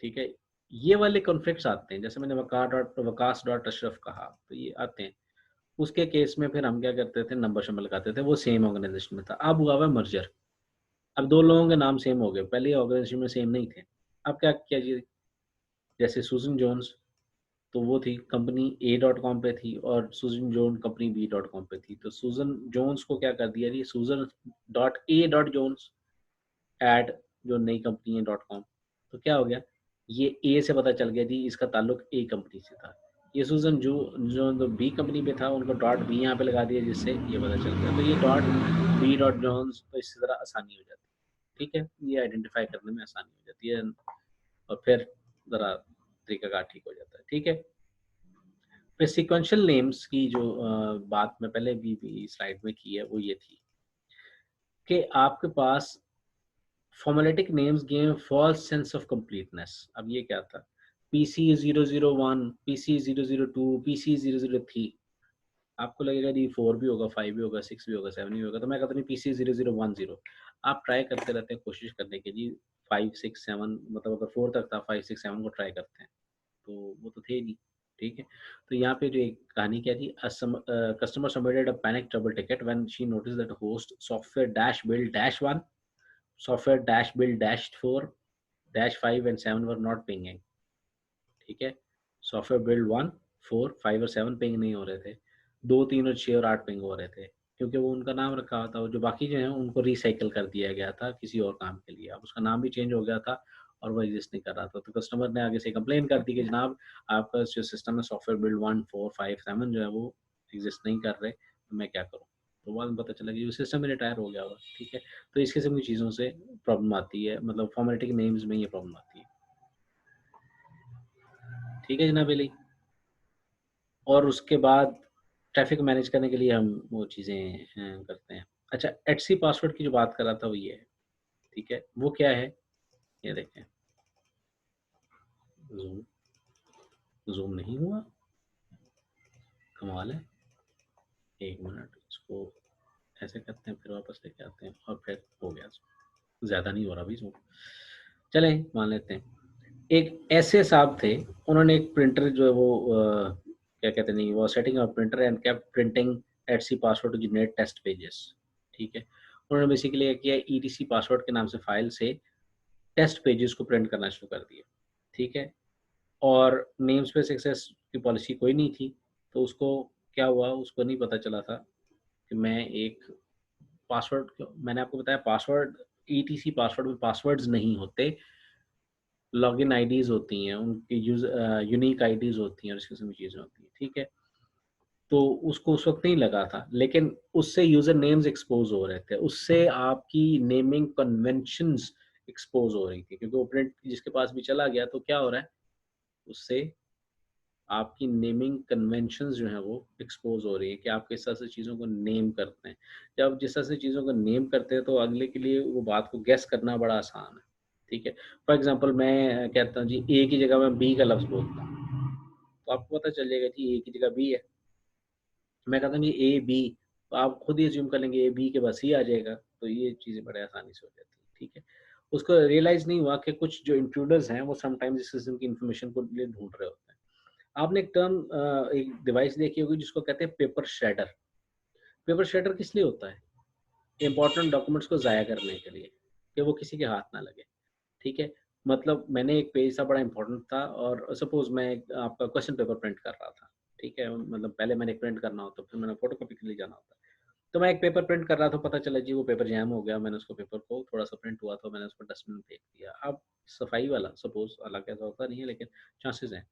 ठीक है? ये वाले कॉन्फ्लिक्ट्स आते हैं, जैसे मैंने वकास डॉट अशरफ कहा, तो ये आते हैं। उसके केस में फिर हम क्या करते थे, नंबर-शंबर लगाते थे, वो सेम ऑर्गनाइज़ेशन में था। अब हुआ हुआ है मर्जर, अब 2 लोगों के नाम सेम हो गए, पहले ऑर्गनाइज़ेशन में सेम नहीं थे। अब क्या किया जी, जैसे सुज़न जोन्स, तो वो थी कंपनी ए डॉट कॉम पे थी और Susan Jones company B dot com पे थी। तो सुज़न जोन्स को क्या कर दिया जी, Susan dot A dot Jones at जो नई कंपनी है डॉट कॉम। तो क्या हो गया, ये ए से पता चल गया जी इसका ताल्लुक ए कंपनी से था। ये सुज़न जो बी कंपनी पे था, उनको डॉट बी यहाँ पे लगा दिया जिससे ये पता चल गया। तो ये डॉट बी डॉट जोन्स, तो इससे ज़रा आसानी हो जाती है। ठीक है, ये आइडेंटिफाई करने में आसानी हो जाती है और फिर ज़रा तरीकाकार ठीक हो जाता है, ठीक है। फिर सीक्वेंशियल नेम्स की जो बात मैं पहले भी स्लाइड में की है वो ये थी कि आपके पास phonetic names give false sense of completeness. अब ये क्या था, पीसी 001, पीसी 002, पीसी 003, आपको लगेगा जी 4 भी होगा, 5 भी होगा, 6 भी होगा, 7 भी होगा, तो मैं कहता हूँ पीसी 0010। आप ट्राई करते रहते हैं, कोशिश करने की जी 5 6 7, मतलब अगर 4 तक था, 5 6 7 को ट्राई करते हैं, तो वो तो थे नहीं, ठीक है। तो यहाँ पे जो एक कहानी क्या थी, customer submitted a panic trouble ticket when she notice that host software dash build dash 1, software dash build dash 4, dash 5 and 7 were not pinging, ठीक है। सॉफ्टवेयर बिल्ड 1, 4, 5 और 7 पिंग नहीं हो रहे थे, 2, 3 और 6 और 8 पिंग हो रहे थे, क्योंकि वो उनका नाम रखा हुआ था। जो बाकी जो है उनको रिसाइकिल कर दिया गया था किसी और काम के लिए, अब उसका नाम भी चेंज हो गया था और वो एग्जिस्ट नहीं कर रहा था। तो कस्टमर ने आगे से कंप्लेन कर दी कि जनाब आपका जो सिस्टम है सॉफ्टवेयर बिल्ड 1, 4, 5, 7 जो है वो एग्जिस्ट नहीं कर रहे, तो मैं क्या करूँ। तो बाद में पता चला कि सिस्टम ही रिटायर हो गया हुआ, ठीक है। तो इस किस्म की चीज़ों से प्रॉब्लम आती है, मतलब फॉर्मेटिक नेम्स में ये प्रॉब्लम आती है, ठीक है जनाब अली। और उसके बाद ट्रैफिक मैनेज करने के लिए हम वो चीज़ें करते हैं। अच्छा, एटसी पासवर्ड की जो बात कर रहा था वो ये है, ठीक है। वो क्या है, ये देखें, ज़ूम ज़ूम नहीं हुआ, कमाल है। एक मिनट, इसको ऐसे करते हैं, फिर वापस लेके आते हैं और फिर हो गया। ज़्यादा नहीं हो रहा भाई ज़ूम, चलें मान लेते हैं। एक ऐसे साहब थे, उन्होंने एक प्रिंटर जो है वो क्या कहते नहीं, वो setting a printer and kept printing etc password to generate test pages, ठीक है। उन्होंने बेसिकली क्या किया, ईटीसी पासवर्ड के नाम से फाइल से टेस्ट पेजेस को प्रिंट करना शुरू कर दिया, ठीक है। और नेम स्पेस एक्सेस की पॉलिसी कोई नहीं थी, तो उसको क्या हुआ, उसको नहीं पता चला था कि मैं एक पासवर्ड, मैंने आपको बताया पासवर्ड, ईटीसी पासवर्ड में पासवर्ड्स नहीं होते, लॉगिन आईडीज़ होती हैं, उनकी यूनिक आईडीज़ होती हैं और इस किस्म की चीज़ें होती हैं, ठीक है। तो उसको उस वक़्त नहीं लगा था, लेकिन उससे यूज़र नेम्स एक्सपोज़ हो रहे थे, उससे आपकी नेमिंग कन्वेंशंस एक्सपोज़ हो रही थी, क्योंकि वो प्रिंट जिसके पास भी चला गया तो क्या हो रहा है, उससे आपकी नेमिंग कन्वेंशंस जो हैं वो एक्सपोज़ हो रही है कि आप किस तरह से चीज़ों को नेम करते हैं। जब जिस तरह से चीज़ों को नेम करते हैं तो अगले के लिए वो बात को गेस करना बड़ा आसान है, ठीक है। फॉर एग्ज़ाम्पल मैं कहता हूँ जी ए की जगह मैं बी का लफ्ज़ बोलता हूँ, तो आपको पता चल जाएगा जी ए की जगह बी है। मैं कहता हूँ जी ए बी, तो आप खुद ही अज़्यूम कर लेंगे ए बी के बाद सी आ जाएगा, तो ये चीज़ें बड़े आसानी से हो जाती हैं, ठीक है। उसको रियलाइज़ नहीं हुआ कि कुछ जो इंट्रूडर्स हैं वो समटाइम्स इस किस्म की इन्फॉर्मेशन को लिए ढूँढ रहे होते हैं। आपने एक टर्म एक डिवाइस देखी होगी जिसको कहते हैं पेपर श्रेडर। पेपर श्रेडर किस लिए होता है? इम्पोर्टेंट डॉक्यूमेंट्स को ज़ाया करने के लिए, कि वो किसी के हाथ ना लगे, ठीक है। मतलब मैंने एक पेज था, बड़ा इम्पोर्टेंट था, और सपोज़ मैं आपका क्वेश्चन पेपर प्रिंट कर रहा था, ठीक है। मतलब पहले मैंने प्रिंट करना होता, फिर मैंने फोटोकॉपी के लिए जाना होता। तो मैं एक पेपर प्रिंट कर रहा था, पता चला जी वो पेपर जैम हो गया, मैंने उसको पेपर को थोड़ा-सा प्रिंट हुआ तो मैंने उसको डस्टबिन में फेंक दिया। अब सफाई वाला सपोज़, हालाँकि ऐसा होता नहीं है लेकिन चांसेस हैं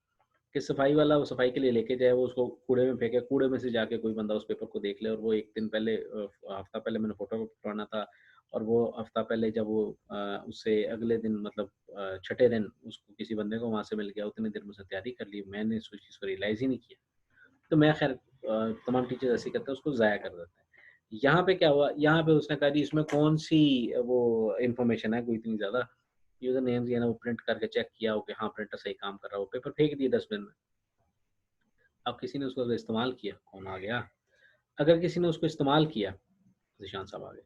कि सफाई वाला वो सफाई के लिए लेके जाए, वो उसको कूड़े में फेंके, कूड़े में से जाके कोई बंदा उस पेपर को देख ले और वो 1 दिन पहले हफ्ता पहले मैंने फ़ोटो करवाना था और वो हफ्ता पहले जब वो उससे अगले दिन मतलब छठे दिन उसको किसी बंदे को वहाँ से मिल गया, उतनी देर में उसने तैयारी कर ली, मैंने इस चीज़ को रियलाइज़ ही नहीं किया। तो मैं खैर तमाम टीचर्स ऐसे ही करते हैं, उसको ज़ाया कर देते हैं। यहाँ पे क्या हुआ, यहाँ पे उसने कहा जी इसमें कौन-सी वो इन्फॉर्मेशन है कोई इतनी ज़्यादा, यूज़र नेम्स ये ना वो प्रिंट करके चेक किया हो कि हाँ, प्रिंटर सही काम कर रहा है, वो पेपर फेंक दिए डस्टबिन में। अब किसी ने उसको अगर इस्तेमाल किया, कौन आ गया? अगर किसी ने उसको इस्तेमाल किया, ज़ीशान साहब आ गए।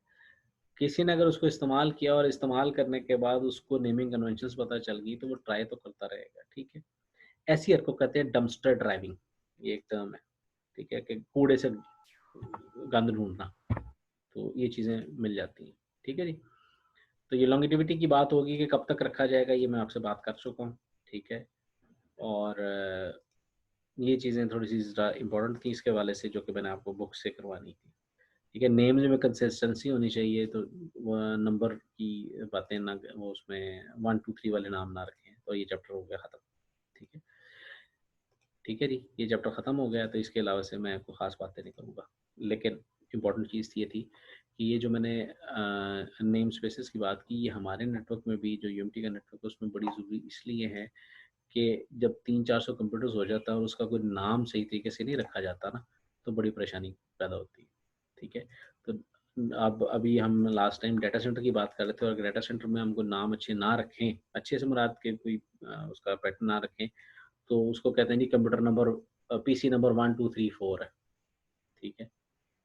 किसी ने अगर उसको इस्तेमाल किया और इस्तेमाल करने के बाद उसको नेमिंग कन्वेंशंस पता चल गई, तो वो ट्राई तो करता रहेगा, ठीक है? ऐसी हरकत को कहते हैं डंपस्टर ड्राइविंग, ये एक टर्म है, ठीक है? कि कूड़े से गंद ढूँढना, तो ये चीज़ें मिल जाती हैं, ठीक है जी? तो ये लॉन्गेटिविटी की बात होगी कि कब तक रखा जाएगा, ये मैं आपसे बात कर चुका हूँ, ठीक है? और ये चीज़ें थोड़ी-सी ज़्यादा इम्पोर्टेंट थी इसके हवाले से, जो कि मैंने आपको बुक से करवानी थी। ठीक है, नेम्स में कंसिस्टेंसी होनी चाहिए, तो वो नंबर की बातें ना, वो उसमें 1, 2, 3 वाले नाम ना रखें, तो ये चैप्टर हो गया ख़त्म। ठीक है? ठीक है जी, ये चैप्टर ख़त्म हो गया, तो इसके अलावा से मैं कोई ख़ास बातें नहीं करूँगा। लेकिन इम्पोर्टेंट चीज़ ये थी कि ये जो मैंने नेम स्पेसेस की बात की, ये हमारे नेटवर्क में भी जो यूएमटी का नेटवर्क है उसमें बड़ी ज़रूरी इसलिए है कि जब 300-400 कंप्यूटर्स हो जाता है और उसका कोई नाम सही तरीके से नहीं रखा जाता ना, तो बड़ी परेशानी पैदा होती है। ठीक है? तो अब अभी हम लास्ट टाइम डाटा सेंटर की बात कर रहे थे, और डाटा सेंटर में हमको नाम अच्छे ना रखें, अच्छे से मुराद के कोई उसका पैटर्न ना रखें, तो उसको कहते हैं जी कंप्यूटर नंबर पीसी नंबर 1 2 3 4 है। ठीक है?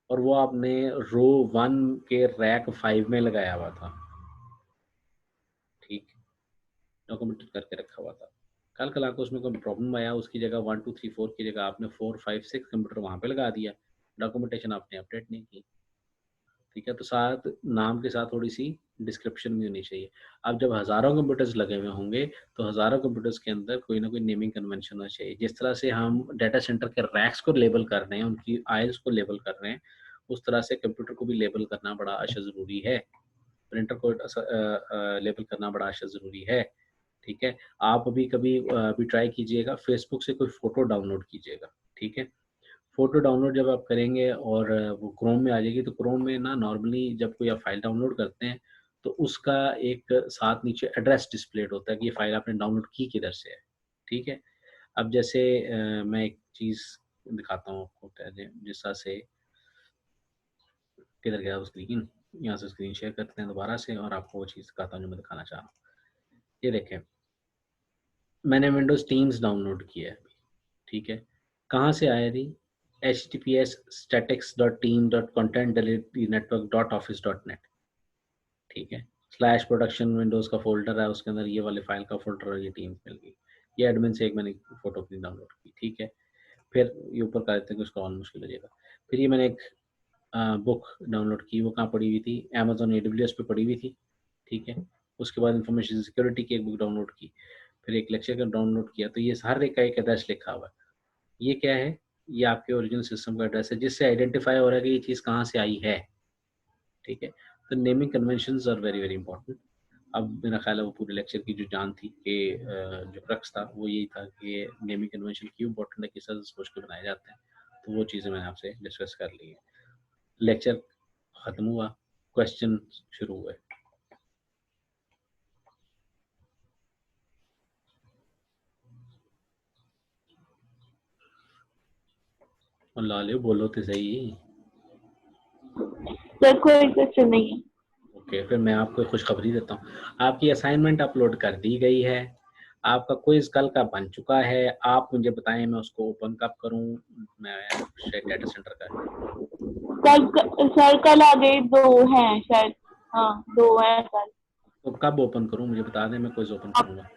और वो आपने रो 1 के रैक 5 में लगाया हुआ था। ठीक? डॉक्यूमेंटेड करके रखा हुआ था। कल आके उसमें कोई प्रॉब्लम आया, उसकी जगह 1 2 3 4 की जगह आपने 4 5 6 कंप्यूटर वहाँ पे लगा दिया। डॉक्यूमेंटेशन आपने अपडेट नहीं की। ठीक है? तो साथ नाम के साथ थोड़ी-सी डिस्क्रिप्शन भी होनी चाहिए। अब जब हज़ारों कंप्यूटर्स लगे हुए होंगे, तो हज़ारों कंप्यूटर्स के अंदर कोई ना कोई नेमिंग कन्वेंशन होना चाहिए। जिस तरह से हम डाटा सेंटर के रैक्स को लेबल कर रहे हैं, उनकी आइल्स को लेबल कर रहे हैं, उस तरह से कंप्यूटर को भी लेबल करना बड़ा अशद ज़रूरी है। प्रिंटर को लेबल करना बड़ा अशद ज़रूरी है। ठीक है? आप अभी कभी अभी ट्राई कीजिएगा, फेसबुक से कोई फ़ोटो डाउनलोड कीजिएगा। ठीक है? फ़ोटो डाउनलोड जब आप करेंगे और वो क्रोम में आ जाएगी, तो क्रोम में ना नॉर्मली जब कोई आप फ़ाइल डाउनलोड करते हैं, तो उसका एक साथ नीचे एड्रेस डिस्प्लेड होता है कि ये फ़ाइल आपने डाउनलोड की किधर से है। ठीक है? अब जैसे मैं एक चीज़ दिखाता हूँ आपको, पहले जिस तरह से किधर गया वो स्क्रीन? यहाँ से स्क्रीन शेयर करते हैं दोबारा से, और आपको वो चीज़ दिखाता हूँ जो मैं दिखाना चाह रहा हूँ। ये देखें, मैंने विंडोज़ टीम्स डाउनलोड किया है। ठीक है? कहाँ से आया जी? https statics.team.content.network.office.net। ठीक है? स्लैश प्रोडक्शन विंडोज़ का फ़ोल्डर है, उसके अंदर ये वाले फ़ाइल का फ़ोल्डर और ये टीम्स मिल गई। ये एडमिन से एक मैंने फ़ोटो अपनी डाउनलोड की। ठीक है? फिर ये ऊपर कर देते हैं कि उसका और मुश्किल हो जाएगा। फिर ये मैंने एक बुक डाउनलोड की, वो कहाँ पड़ी हुई थी? अमेज़न AWS पे पड़ी हुई थी। ठीक है? उसके बाद इन्फॉर्मेशन सिक्योरिटी की एक बुक डाउनलोड की। फिर एक लेक्चर का डाउनलोड किया, तो ये हर एक का एक एड्रेस लिखा हुआ है। ये क्या है? ये आपके ओरिजिनल सिस्टम का एड्रेस है, जिससे आइडेंटिफ़ाई हो रहा है कि ये चीज़ कहाँ से आई है। ठीक है? तो naming conventions are very, very important. अब मेरा ख़्याल है वो पूरे लेक्चर की जो जान थी कि जो क्रक्स था वो यही था कि नेमिंग कन्वेंशन क्यों इम्पोर्टेंट है, किस तरह से सोच के बनाए जाते हैं। तो वो चीज़ें मैंने आपसे डिस्कस कर ली हैं। लेक्चर ख़त्म हुआ, क्वेश्चन शुरू हुए। और लाले बोलो तो सही। सर कोई क्वेश्चन नहीं है। ओके, फिर मैं आपको खुशखबरी देता हूँ। आपकी असाइनमेंट अपलोड कर दी गई है। आपका क्विज़ कल का बन चुका है। आप मुझे बताएँ मैं उसको ओपन कब करूँ? मैं शायद डाटा सेंटर का सर कल आगे 2 हैं शायद। हाँ 2 हैं कल। तो कब ओपन करूँ मुझे बता दें, मैं क्विज़ ओपन आप करूँगा।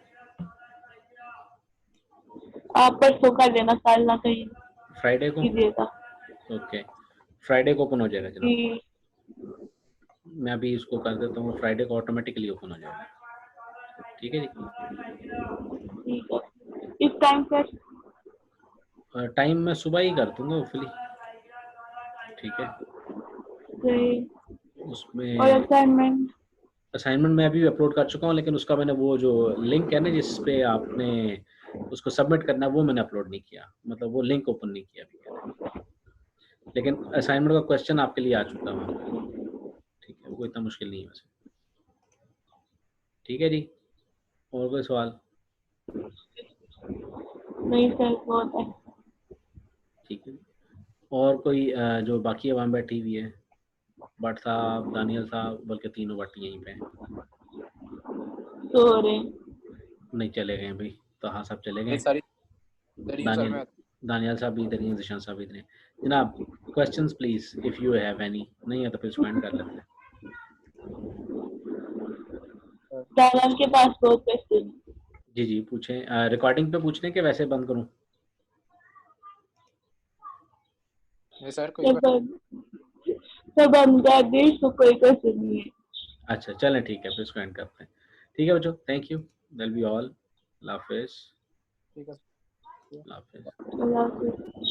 आप परसों कर लेना, कल ना कहीं फ्राइडे को? कीजिएगा। ओके, फ्राइडे को ओपन हो जाएगा जनाब। जी मैं अभी इसको कर देता हूँ, फ्राइडे को ऑटोमेटिकली ओपन हो जाएगा। ठीक है जी? ठीक है। इस टाइम पर टाइम मैं सुबह ही कर दूँगा होपफुली। ठीक है? सही। और उसमें असाइनमेंट असाइनमेंट मैं अभी अपलोड कर चुका हूँ, लेकिन उसका मैंने वो जो लिंक है ना जिस पे आपने उसको सबमिट करना है, वो मैंने अपलोड नहीं किया। मतलब वो लिंक ओपन नहीं किया अभी मैंने। लेकिन असाइनमेंट का क्वेश्चन आपके लिए आ चुका है वहाँ पे। ठीक है? वो इतना मुश्किल नहीं है वैसे। ठीक है जी? और कोई सवाल? नहीं सर बहुत है। ठीक है। और कोई जो बाकी अवाम बैठी हुई है? भट्ट साहब, दानियल साहब, बल्कि तीनों भट्ट यहीं पे हैं। सो रहे हैं। नहीं, चले गए भाई। तो हाँ, सब चले ये गए। सारी इधर ही हूँ सर दानियल मैं। दानियल साहब भी इधर ही हैं, जिशान साहब भी इधर हैं। जनाब, questions please if you have any. नहीं है तो फिर इसको एंड कर लेते हैं। दानव के पास बहुत क्वेश्चन है। जी, जी, पूछें। रिकॉर्डिंग पे पूछने के वैसे बंद करूँ? ये सर कोई सब सब हम कर दी, इसको कोई क्वेश्चन नहीं है। अच्छा, चलें ठीक है, फिर इसको एंड करते हैं। ठीक है बच्चों, thank you. That's be all. अल्लाह हाफ़िज़। ठीक है। अल्लाह हाफ़िज़। अल्लाह हाफिज।